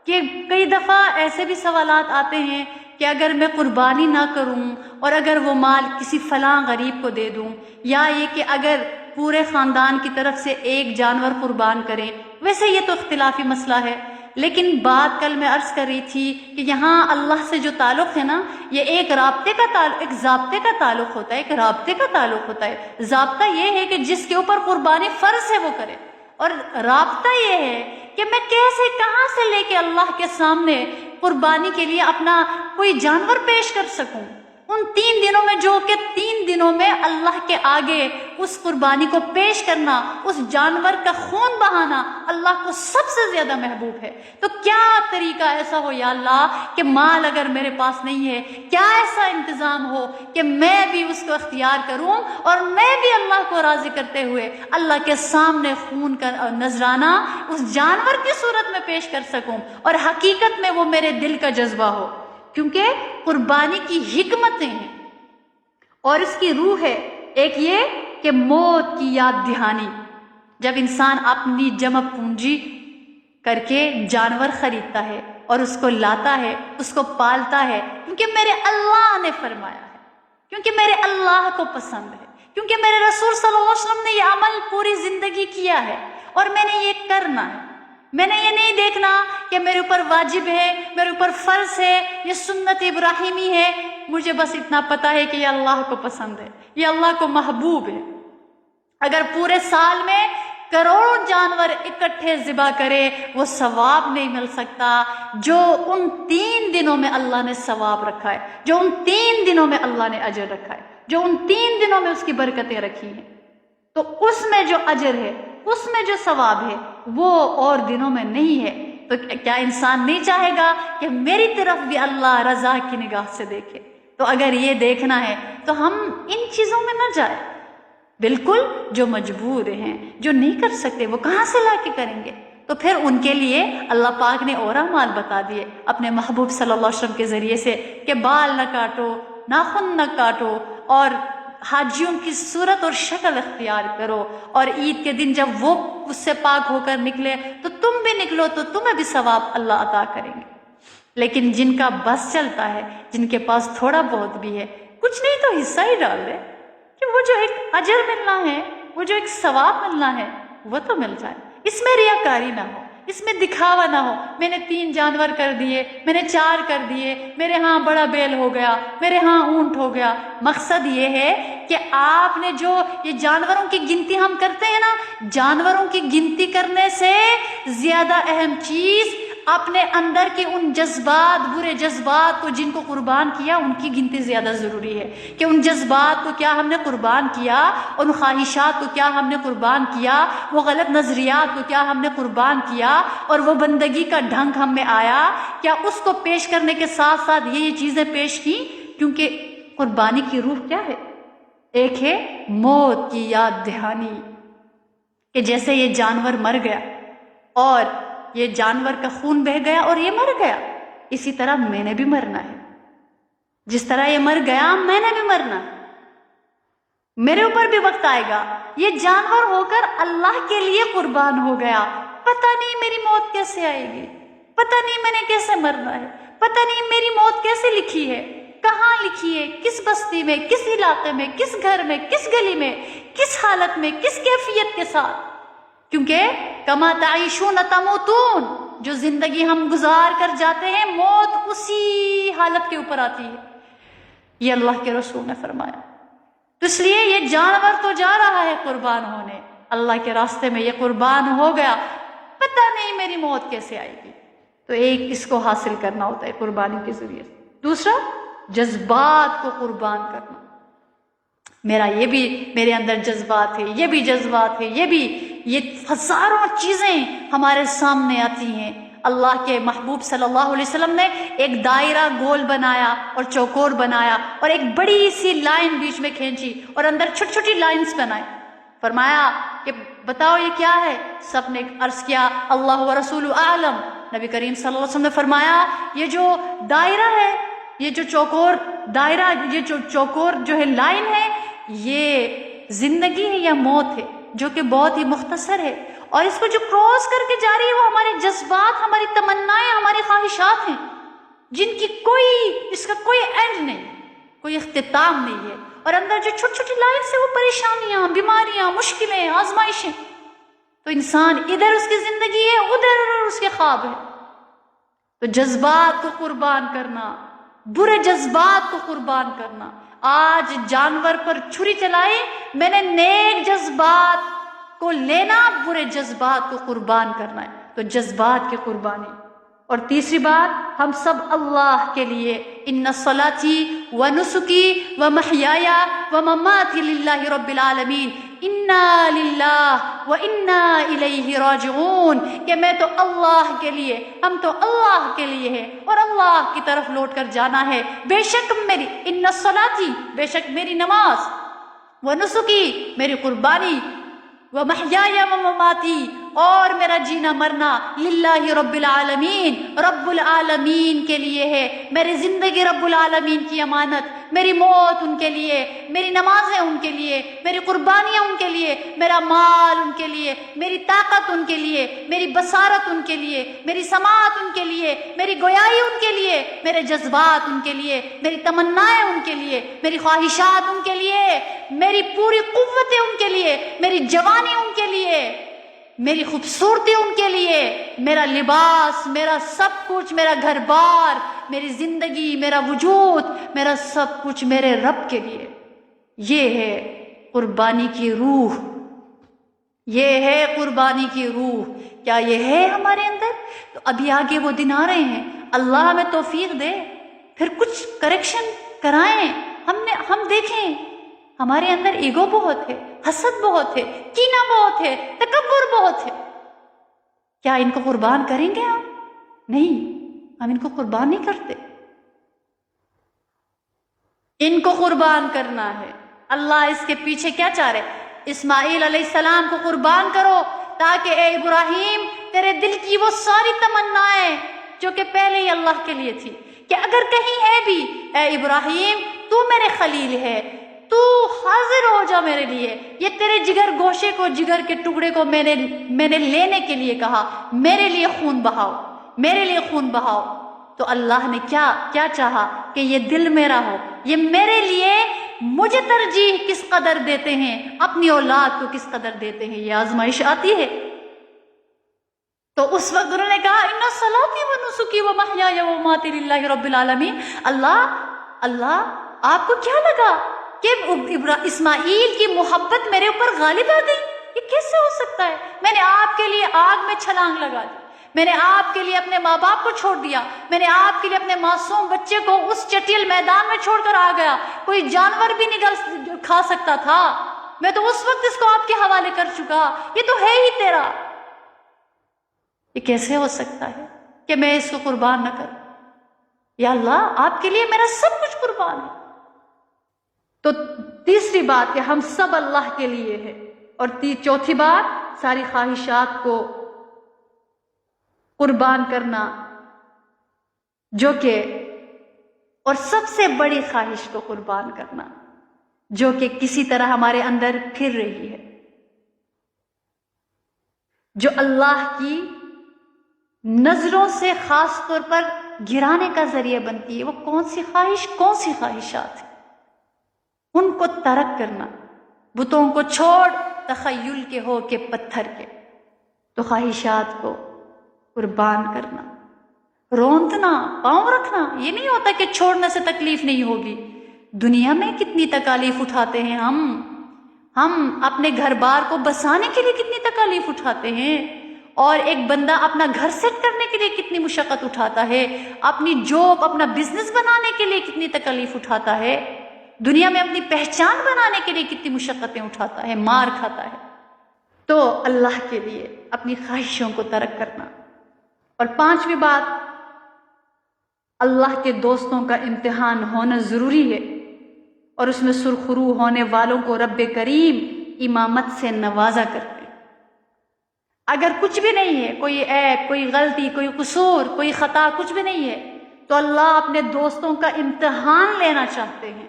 کہ کئی دفعہ ایسے بھی سوالات آتے ہیں کہ اگر میں قربانی نہ کروں اور اگر وہ مال کسی فلاں غریب کو دے دوں، یا یہ کہ اگر پورے خاندان کی طرف سے ایک جانور قربان کریں، ویسے یہ تو اختلافی مسئلہ ہے، لیکن بات کل میں عرض کر رہی تھی کہ یہاں اللہ سے جو تعلق ہے نا، یہ ایک ضابطے کا تعلق ہوتا ہے، ایک رابطے کا تعلق ہوتا ہے۔ ضابطہ یہ ہے کہ جس کے اوپر قربانی فرض ہے وہ کرے، اور رابطہ یہ ہے کہ میں کیسے کہاں سے لے کے اللہ کے سامنے قربانی کے لیے اپنا کوئی جانور پیش کر سکوں۔ ان 3 دنوں میں، جو کہ 3 دنوں میں اللہ کے آگے اس قربانی کو پیش کرنا، اس جانور کا خون بہانا اللہ کو سب سے زیادہ محبوب ہے۔ تو کیا طریقہ ایسا ہو یا اللہ کہ مال اگر میرے پاس نہیں ہے، کیا ایسا انتظام ہو کہ میں بھی اس کو اختیار کروں اور میں بھی اللہ کو راضی کرتے ہوئے اللہ کے سامنے خون کا نذرانہ اس جانور کی صورت میں پیش کر سکوں، اور حقیقت میں وہ میرے دل کا جذبہ ہو، کیونکہ قربانی کی حکمتیں ہیں اور اس کی روح ہے۔ ایک یہ کہ موت کی یاد دہانی، جب انسان اپنی جمع پونجی کر کے جانور خریدتا ہے اور اس کو لاتا ہے، اس کو پالتا ہے، کیونکہ میرے اللہ نے فرمایا ہے، کیونکہ میرے اللہ کو پسند ہے، کیونکہ میرے رسول صلی اللہ علیہ وسلم نے یہ عمل پوری زندگی کیا ہے اور میں نے یہ کرنا ہے۔ میں نے یہ نہیں دیکھنا کہ میرے اوپر واجب ہے، میرے اوپر فرض ہے، یہ سنت ابراہیمی ہے، مجھے بس اتنا پتا ہے کہ یہ اللہ کو پسند ہے، یہ اللہ کو محبوب ہے۔ اگر پورے سال میں کروڑوں جانور اکٹھے ذبح کرے، وہ ثواب نہیں مل سکتا جو ان 3 دنوں میں اللہ نے ثواب رکھا ہے، جو ان 3 دنوں میں اللہ نے اجر رکھا ہے، جو ان 3 دنوں میں اس کی برکتیں رکھی ہیں۔ تو اس میں جو اجر ہے، اس میں جو ثواب ہے، وہ اور دنوں میں نہیں ہے۔ تو کیا انسان نہیں چاہے گا کہ میری طرف بھی اللہ رضا کی نگاہ سے دیکھے؟ تو اگر یہ دیکھنا ہے تو ہم ان چیزوں میں نہ جائیں۔ بالکل جو مجبور ہیں، جو نہیں کر سکتے، وہ کہاں سے لا کے کریں گے؟ تو پھر ان کے لیے اللہ پاک نے اور اعمال بتا دیے اپنے محبوب صلی اللہ علیہ وسلم کے ذریعے سے کہ بال نہ کاٹو، ناخن نہ کاٹو، اور حاجیوں کی صورت اور شکل اختیار کرو، اور عید کے دن جب وہ اس سے پاک ہو کر نکلے تو تم بھی نکلو، تو تمہیں بھی ثواب اللہ عطا کریں گے۔ لیکن جن کا بس چلتا ہے، جن کے پاس تھوڑا بہت بھی ہے، کچھ نہیں تو حصہ ہی ڈال دے کہ وہ جو ایک اجر ملنا ہے، وہ جو ایک ثواب ملنا ہے، وہ تو مل جائے۔ اس میں ریاکاری نہ ہو، اس میں دکھاوا نہ ہو، میں نے 3 جانور کر دیے، میں نے 4 کر دیے، میرے ہاں بڑا بیل ہو گیا، میرے ہاں اونٹ ہو گیا۔ مقصد یہ ہے کہ آپ نے جو یہ جانوروں کی گنتی ہم کرتے ہیں نا، جانوروں کی گنتی کرنے سے زیادہ اہم چیز اپنے اندر کے ان جذبات، برے جذبات کو جن کو قربان کیا، ان کی گنتی زیادہ ضروری ہے کہ ان جذبات کو کیا ہم نے قربان کیا، ان خواہشات کو کیا ہم نے قربان کیا، وہ غلط نظریات کو کیا ہم نے قربان کیا، اور وہ بندگی کا ڈھنگ ہم میں آیا کیا، اس کو پیش کرنے کے ساتھ ساتھ یہ چیزیں پیش کی۔ کیونکہ قربانی کی روح کیا ہے؟ ایک ہے موت کی یاد دہانی، کہ جیسے یہ جانور مر گیا اور یہ جانور کا خون بہہ گیا اور یہ مر گیا، اسی طرح میں نے بھی مرنا ہے۔ جس طرح یہ مر گیا، میں نے بھی مرنا ہے، میرے اوپر بھی وقت آئے گا۔ یہ جانور ہو کر اللہ کے لیے قربان ہو گیا، پتہ نہیں میری موت کیسے آئے گی، پتہ نہیں میں نے کیسے مرنا ہے، پتہ نہیں میری موت کیسے لکھی ہے، کہاں لکھی ہے، کس بستی میں، کس علاقے میں، کس گھر میں، کس گلی میں، کس حالت میں، کس کیفیت کے ساتھ۔ کیونکہ کما تعیشون تموتون، جو زندگی ہم گزار کر جاتے ہیں، موت اسی حالت کے اوپر آتی ہے، یہ اللہ کے رسول نے فرمایا۔ تو اس لیے یہ جانور تو جا رہا ہے قربان ہونے، اللہ کے راستے میں یہ قربان ہو گیا، پتہ نہیں میری موت کیسے آئے گی۔ تو ایک اس کو حاصل کرنا ہوتا ہے قربانی کے ذریعے سے۔ دوسرا، جذبات کو قربان کرنا۔ میرے اندر جذبات ہے، یہ بھی جذبات ہے، یہ ہزاروں چیزیں ہمارے سامنے آتی ہیں۔ اللہ کے محبوب صلی اللہ علیہ وسلم نے ایک دائرہ گول بنایا اور چوکور بنایا اور ایک بڑی سی لائن بیچ میں کھینچی اور اندر چھوٹی چھوٹی لائنز بنائی۔ فرمایا کہ بتاؤ یہ کیا ہے؟ سب نے عرض کیا اللہ و رسول اعلم۔ نبی کریم صلی اللہ علیہ وسلم نے فرمایا یہ جو دائرہ ہے، یہ جو چوکور دائرہ، یہ جو چوکور جو ہے لائن ہے، یہ زندگی ہے یا موت ہے، جو کہ بہت ہی مختصر ہے، اور اس کو جو کراس کر کے جا رہی ہے وہ ہمارے جذبات، ہماری تمنائیں، ہماری خواہشات ہیں۔ جن کی اس کا کوئی اینڈ نہیں، کوئی اختتام نہیں ہے، اور اندر جو چھوٹی چھوٹی لائف سے وہ پریشانیاں، بیماریاں، مشکلیں، آزمائشیں، تو انسان ادھر اس کی زندگی ہے، ادھر اس کے خواب ہے۔ تو جذبات کو قربان کرنا، برے جذبات کو قربان کرنا۔ آج جانور پر چھری چلائی، میں نے نیک جذبات کو لینا، برے جذبات کو قربان کرنا ہے، تو جذبات کی قربانی۔ اور تیسری بات، ہم سب اللہ کے لیے، ان صلاتی و نسکی و محیای و مماتی للہ رب العالمین، انا للہ و انا الیہ راجعون، کہ میں تو اللہ کے لیے، ہم تو اللہ کے لیے ہے اور اللہ کی طرف لوٹ کر جانا ہے۔ بے شک میری ان صلاتی، بے شک میری نماز، و نسکی میری قربانی، و محیای و مماتی اور میرا جینا مرنا، للہ رب العالمین، رب العالمین کے لیے ہے۔ میری زندگی رب العالمین کی امانت، میری موت ان کے لیے، میری نمازیں ان کے لیے، میری قربانیاں ان کے لیے، میرا مال ان کے لیے، میری طاقت ان کے لیے، میری بصارت ان کے لیے، میری سماعت ان کے لیے، میری گویائی ان کے لیے، میرے جذبات ان کے لیے، میری تمنائیں ان کے لیے، میری خواہشات ان کے لیے، میری پوری قوتیں ان کے لیے، میری جوانی ان کے لیے، میری خوبصورتی ان کے لیے، میرا لباس، میرا سب کچھ، میرا گھر بار، میری زندگی، میرا وجود، میرا سب کچھ میرے رب کے لیے۔ یہ ہے قربانی کی روح، یہ ہے قربانی کی روح۔ کیا یہ ہے ہمارے اندر؟ تو ابھی آگے وہ دن آ رہے ہیں، اللہ ہمیں توفیق دے، پھر کچھ کریکشن کرائیں، ہم دیکھیں ہمارے اندر ایگو بہت ہے، حسد بہت ہے، کینہ بہت ہے، تکبر بہت ہے۔ کیا ان کو قربان کریں گے ہم؟ نہیں، ہم ان کو قربان نہیں کرتے۔ ان کو قربان کرنا ہے۔ اللہ اس کے پیچھے کیا چاہ رہے؟ اسماعیل علیہ السلام کو قربان کرو، تاکہ اے ابراہیم تیرے دل کی وہ ساری تمنائیں جو کہ پہلے ہی اللہ کے لیے تھی، کہ اگر کہیں ہے بھی، اے ابراہیم تو میرے خلیل ہے، تو حاضر ہو جا میرے لیے، یہ تیرے جگر گوشے کو، جگر کے ٹکڑے کو میں نے لینے کے لیے کہا، میرے لیے خون بہاؤ، میرے لیے خون بہاؤ۔ تو اللہ نے کیا چاہا کہ یہ دل میرا ہو، یہ میرے لیے مجھے ترجیح کس قدر دیتے ہیں، اپنی اولاد کو کس قدر دیتے ہیں، یہ آزمائش آتی ہے۔ تو اس وقت انہوں نے کہا ان صلاتی و نسکی و محیای و مماتی للہ رب العالمین۔ اللہ آپ کو کیا لگا کہ اسماعیل کی محبت میرے اوپر غالب آ گئی؟ یہ کیسے ہو سکتا ہے؟ میں نے آپ کے لیے آگ میں چھلانگ لگا دی، میں نے آپ کے لیے اپنے ماں باپ کو چھوڑ دیا، میں نے آپ کے لیے اپنے معصوم بچے کو اس چٹیل میدان میں چھوڑ کر آ گیا، کوئی جانور بھی نہیں کھا سکتا تھا، میں تو اس وقت اس کو آپ کے حوالے کر چکا، یہ تو ہے ہی تیرا۔ یہ کیسے ہو سکتا ہے کہ میں اس کو قربان نہ کروں؟ یا اللہ آپ کے لیے میرا سب کچھ قربان ہے۔ تو تیسری بات کہ ہم سب اللہ کے لیے ہے، اور چوتھی بات ساری خواہشات کو قربان کرنا، جو کہ اور سب سے بڑی خواہش کو قربان کرنا جو کہ کسی طرح ہمارے اندر پھر رہی ہے، جو اللہ کی نظروں سے خاص طور پر گرانے کا ذریعہ بنتی ہے۔ وہ کون سی خواہش، کون سی خواہشات ہیں؟ ان کو ترک کرنا، بتوں کو چھوڑ، تخیل کے ہو کے پتھر کے، تو خواہشات کو قربان کرنا، روندنا، پاؤں رکھنا۔ یہ نہیں ہوتا کہ چھوڑنے سے تکلیف نہیں ہوگی، دنیا میں کتنی تکالیف اٹھاتے ہیں ہم اپنے گھر بار کو بسانے کے لیے کتنی تکالیف اٹھاتے ہیں، اور ایک بندہ اپنا گھر سیٹ کرنے کے لیے کتنی مشقت اٹھاتا ہے، اپنی جاب، اپنا بزنس بنانے کے لیے کتنی تکالیف اٹھاتا ہے، دنیا میں اپنی پہچان بنانے کے لیے کتنی مشقتیں اٹھاتا ہے، مار کھاتا ہے۔ تو اللہ کے لیے اپنی خواہشوں کو ترک کرنا۔ اور پانچویں بات، اللہ کے دوستوں کا امتحان ہونا ضروری ہے، اور اس میں سرخرو ہونے والوں کو رب کریم امامت سے نوازا کرتے۔ اگر کچھ بھی نہیں ہے، کوئی عیب، کوئی غلطی، کوئی قصور، کوئی خطا، کچھ بھی نہیں ہے، تو اللہ اپنے دوستوں کا امتحان لینا چاہتے ہیں۔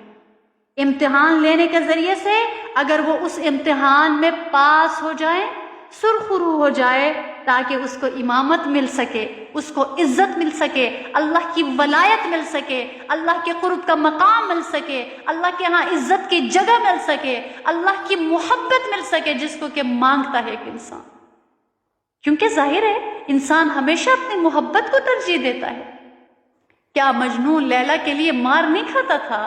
امتحان لینے کے ذریعے سے اگر وہ اس امتحان میں پاس ہو جائیں، سرخرو ہو جائے، تاکہ اس کو امامت مل سکے، اس کو عزت مل سکے، اللہ کی ولایت مل سکے، اللہ کے قرب کا مقام مل سکے، اللہ کے ہاں عزت کی جگہ مل سکے، اللہ کی محبت مل سکے جس کو کہ مانگتا ہے ایک انسان۔ کیونکہ ظاہر ہے انسان ہمیشہ اپنی محبت کو ترجیح دیتا ہے۔ کیا مجنون لیلا کے لیے مار نہیں کھاتا تھا؟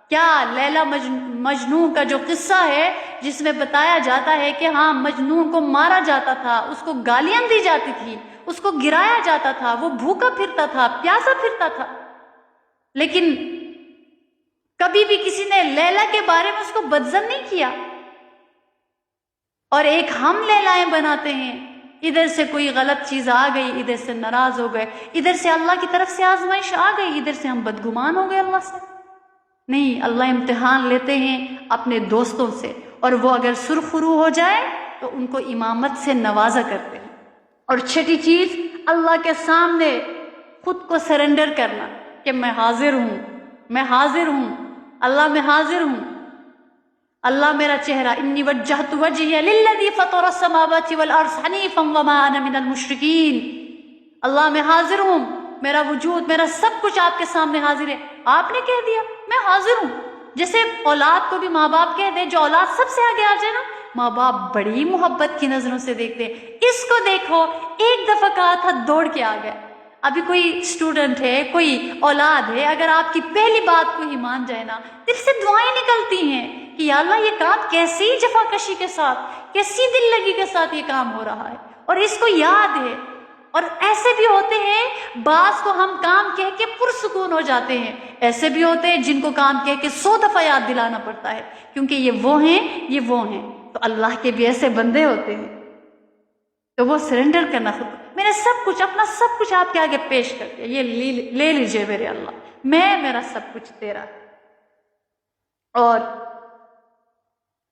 کیا لیلا مجنون کا جو قصہ ہے جس میں بتایا جاتا ہے کہ ہاں مجنون کو مارا جاتا تھا، اس کو گالیاں دی جاتی تھی، اس کو گرایا جاتا تھا، وہ بھوکا پھرتا تھا، پیاسا پھرتا تھا، لیکن کبھی بھی کسی نے لیلا کے بارے میں اس کو بدظن نہیں کیا۔ اور ایک ہم لیلائیں بناتے ہیں، ادھر سے کوئی غلط چیز آ گئی، ادھر سے ناراض ہو گئے، ادھر سے اللہ کی طرف سے آزمائش آ گئی، ادھر سے ہم بدگمان ہو گئے اللہ سے۔ نہیں، اللہ امتحان لیتے ہیں اپنے دوستوں سے، اور وہ اگر سرخرو ہو جائے تو ان کو امامت سے نوازا کرتے ہیں۔ اور چھٹی چیز، اللہ کے سامنے خود کو سرنڈر کرنا کہ میں حاضر ہوں، میں حاضر ہوں، اللہ میں حاضر ہوں، اللہ میرا چہرہ، انی وجہت وجہی للذی فطر السماوات والارض حنیفا وما انا من المشرکین، اللہ میں حاضر ہوں، میرا وجود، میرا سب کچھ آپ کے سامنے حاضر ہے۔ آپ نے کہہ دیا میں حاضر ہوں۔ جیسے اولاد کو بھی ماں باپ کہہ دیں، جو اولاد سب سے آگے آ جائے نا، ماں باپ بڑی محبت کی نظروں سے دیکھتے ہیں، اس کو دیکھو ایک دفعہ کہا تھا دوڑ کے آ گیا۔ ابھی کوئی اسٹوڈنٹ ہے، کوئی اولاد ہے، اگر آپ کی پہلی بات کو ہی مان جائے نا، دل سے دعائیں نکلتی ہیں کہ یا اللہ یہ کام کیسی جفا کشی کے ساتھ، کیسی دل لگی کے ساتھ یہ کام ہو رہا ہے، اور اس کو یاد ہے۔ اور ایسے بھی ہوتے ہیں بعض کو ہم کام کہہ کے پرسکون ہو جاتے ہیں، ایسے بھی ہوتے ہیں جن کو کام کہہ کے 100 دفعہ یاد دلانا پڑتا ہے، کیونکہ یہ وہ ہیں، یہ وہ ہیں۔ تو اللہ کے بھی ایسے بندے ہوتے ہیں، تو وہ سرنڈر کرنا، خود میں نے سب کچھ، اپنا سب کچھ آپ کے آگے پیش کر دیا، یہ لے لیجئے میرے اللہ، میرا سب کچھ تیرا ہے۔ اور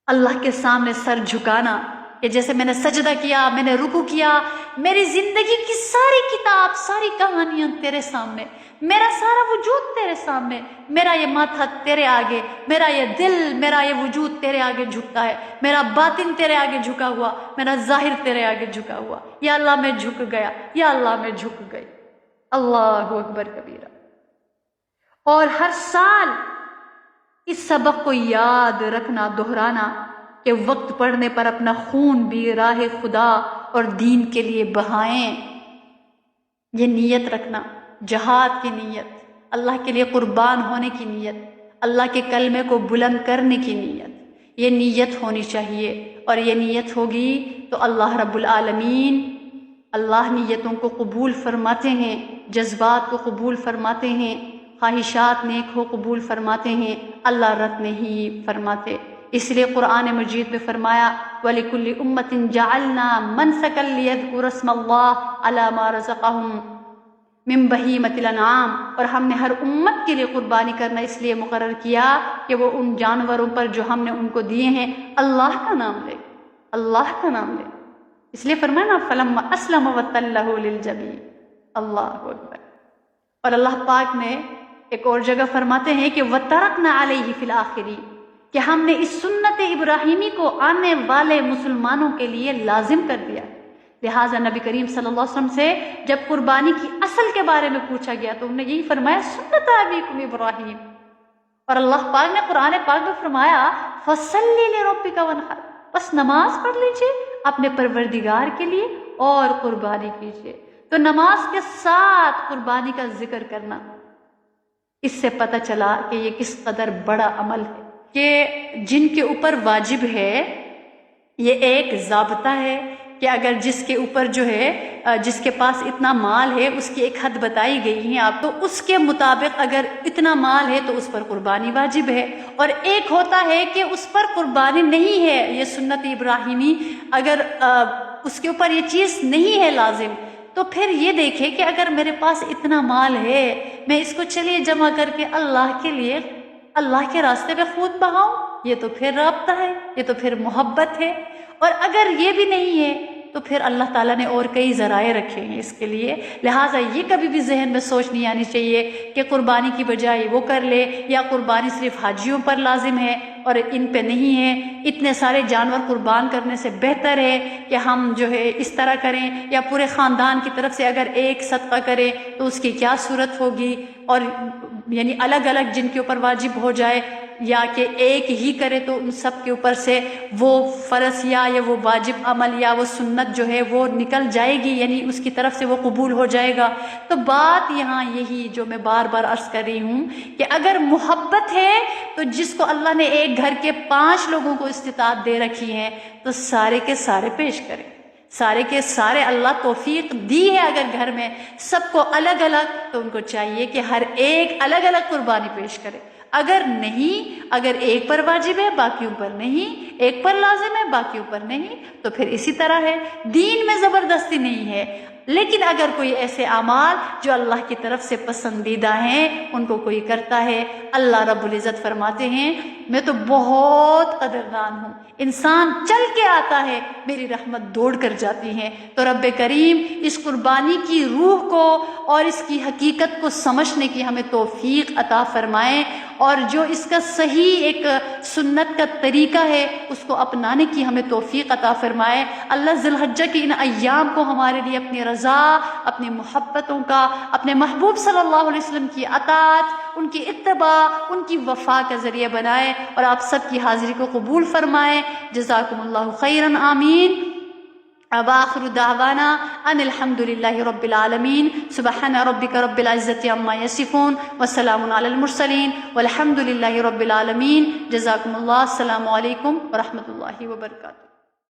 اللہ کے سامنے سر جھکانا کہ جیسے میں نے سجدہ کیا، میں نے رکوع کیا، میری زندگی کی ساری کتاب، ساری کہانیاں تیرے سامنے، میرا سارا وجود تیرے سامنے، میرا یہ ماتھا تیرے آگے، میرا یہ دل، میرا یہ وجود تیرے آگے جھکتا ہے، میرا باطن تیرے آگے جھکا ہوا، میرا ظاہر تیرے آگے جھکا ہوا۔ یا اللہ میں جھک گیا، یا اللہ میں جھک گئی۔ اللہ اکبر کبیرہ۔ اور ہر سال اس سبق کو یاد رکھنا، دہرانا کہ وقت پڑنے پر اپنا خون بھی راہ خدا اور دین کے لیے بہائیں۔ یہ نیت رکھنا، جہاد کی نیت، اللہ کے لیے قربان ہونے کی نیت، اللہ کے کلمے کو بلند کرنے کی نیت، یہ نیت ہونی چاہیے۔ اور یہ نیت ہوگی تو اللہ رب العالمین، اللہ نیتوں کو قبول فرماتے ہیں، جذبات کو قبول فرماتے ہیں، خواہشات نیک ہو قبول فرماتے ہیں، اللہ رد نہیں فرماتے۔ اس لیے قرآن مجید میں فرمایا وَلِكُلِّ أُمَّةٍ جَعَلْنَا مَنْسَكًا لِيَذْكُرُوا اسْمَ اللَّهِ عَلَى مَا رَزَقَهُم مِّن بَهِيمَةِ الْأَنْعَامِ، اور ہم نے ہر امت کے لیے قربانی کرنا اس لیے مقرر کیا کہ وہ ان جانوروں پر جو ہم نے ان کو دیے ہیں اللہ کا نام لے، اللہ کا نام لے۔ اس لیے فرمایا نا فَلَمَّا أَسْلَمَ وَتَلَّهُ لِلْجَبِينِ، اللہ اکبر۔ اور اللہ پاک نے ایک اور جگہ فرماتے ہیں کہ وَتَرَكْنَا عَلَيْهِ فِي الْآخِرِينَ، کہ ہم نے اس سنت ابراہیمی کو آنے والے مسلمانوں کے لیے لازم کر دیا۔ لہٰذا نبی کریم صلی اللہ علیہ وسلم سے جب قربانی کی اصل کے بارے میں پوچھا گیا تو انہوں نے یہی فرمایا سنت ابیکم ابراہیم۔ اور اللہ پاک نے قرآن پاک میں فرمایا فَصَلِّ لِرَبِّكَ وَانْحَرْ، بس نماز پڑھ لیجئے اپنے پروردگار کے لیے اور قربانی کیجئے۔ تو نماز کے ساتھ قربانی کا ذکر کرنا، اس سے پتہ چلا کہ یہ کس قدر بڑا عمل ہے، کہ جن کے اوپر واجب ہے، یہ ایک ضابطہ ہے کہ اگر جس کے اوپر جو ہے، جس کے پاس اتنا مال ہے، اس کی ایک حد بتائی گئی ہے آپ، تو اس کے مطابق اگر اتنا مال ہے تو اس پر قربانی واجب ہے۔ اور ایک ہوتا ہے کہ اس پر قربانی نہیں ہے، یہ سنت ابراہیمی، اگر اس کے اوپر یہ چیز نہیں ہے لازم، تو پھر یہ دیکھے کہ اگر میرے پاس اتنا مال ہے، میں اس کو چلیے جمع کر کے اللہ کے لیے، اللہ کے راستے پہ خود بہاؤں، یہ تو پھر رابطہ ہے، یہ تو پھر محبت ہے۔ اور اگر یہ بھی نہیں ہے تو پھر اللہ تعالیٰ نے اور کئی ذرائع رکھے ہیں اس کے لیے. لہٰذا یہ کبھی بھی ذہن میں سوچ نہیں آنی چاہیے کہ قربانی کی بجائے وہ کر لے، یا قربانی صرف حاجیوں پر لازم ہے اور ان پہ نہیں ہے. اتنے سارے جانور قربان کرنے سے بہتر ہے کہ ہم جو ہے اس طرح کریں، یا پورے خاندان کی طرف سے اگر ایک صدقہ کریں تو اس کی کیا صورت ہوگی، اور یعنی الگ الگ جن کے اوپر واجب ہو جائے، یا کہ ایک ہی کرے تو ان سب کے اوپر سے وہ فرض یا وہ واجب عمل یا وہ سنت جو ہے وہ نکل جائے گی، یعنی اس کی طرف سے وہ قبول ہو جائے گا. تو بات یہاں یہی جو میں بار بار عرض کر رہی ہوں کہ اگر محبت ہے تو جس کو اللہ نے ایک گھر کے 5 لوگوں کو استطاعت دے رکھی ہے تو سارے کے سارے پیش کریں. سارے کے سارے اللہ توفیق دی ہے اگر گھر میں سب کو الگ الگ، تو ان کو چاہیے کہ ہر ایک الگ الگ قربانی پیش کرے. اگر نہیں، اگر ایک پر واجب ہے باقیوں پر نہیں، ایک پر لازم ہے باقیوں پر نہیں، تو پھر اسی طرح ہے. دین میں زبردستی نہیں ہے، لیکن اگر کوئی ایسے اعمال جو اللہ کی طرف سے پسندیدہ ہیں ان کو کوئی کرتا ہے، اللہ رب العزت فرماتے ہیں میں تو بہت قدردان ہوں. انسان چل کے آتا ہے، میری رحمت دوڑ کر جاتی ہے. تو رب کریم اس قربانی کی روح کو اور اس کی حقیقت کو سمجھنے کی ہمیں توفیق عطا فرمائیں، اور جو اس کا صحیح ایک سنت کا طریقہ ہے اس کو اپنانے کی ہمیں توفیق عطا فرمائے. اللہ ذی الحجہ کی ان ایام کو ہمارے لیے اپنی رضا، اپنی محبتوں کا، اپنے محبوب صلی اللہ علیہ وسلم کی اطاعت، ان کی اتباع، ان کی وفا کا ذریعہ بنائے، اور آپ سب کی حاضری کو قبول فرمائے. جزاکم اللہ خیرا، آمین. وآخر دعوانا ان الحمد للہ رب العالمین. سبحان ربک رب العزت عما یصفون وسلام علی المرسلین والحمد للہ رب العالمین. جزاکم اللہ. السلام علیکم ورحمۃ اللہ وبرکاتہ.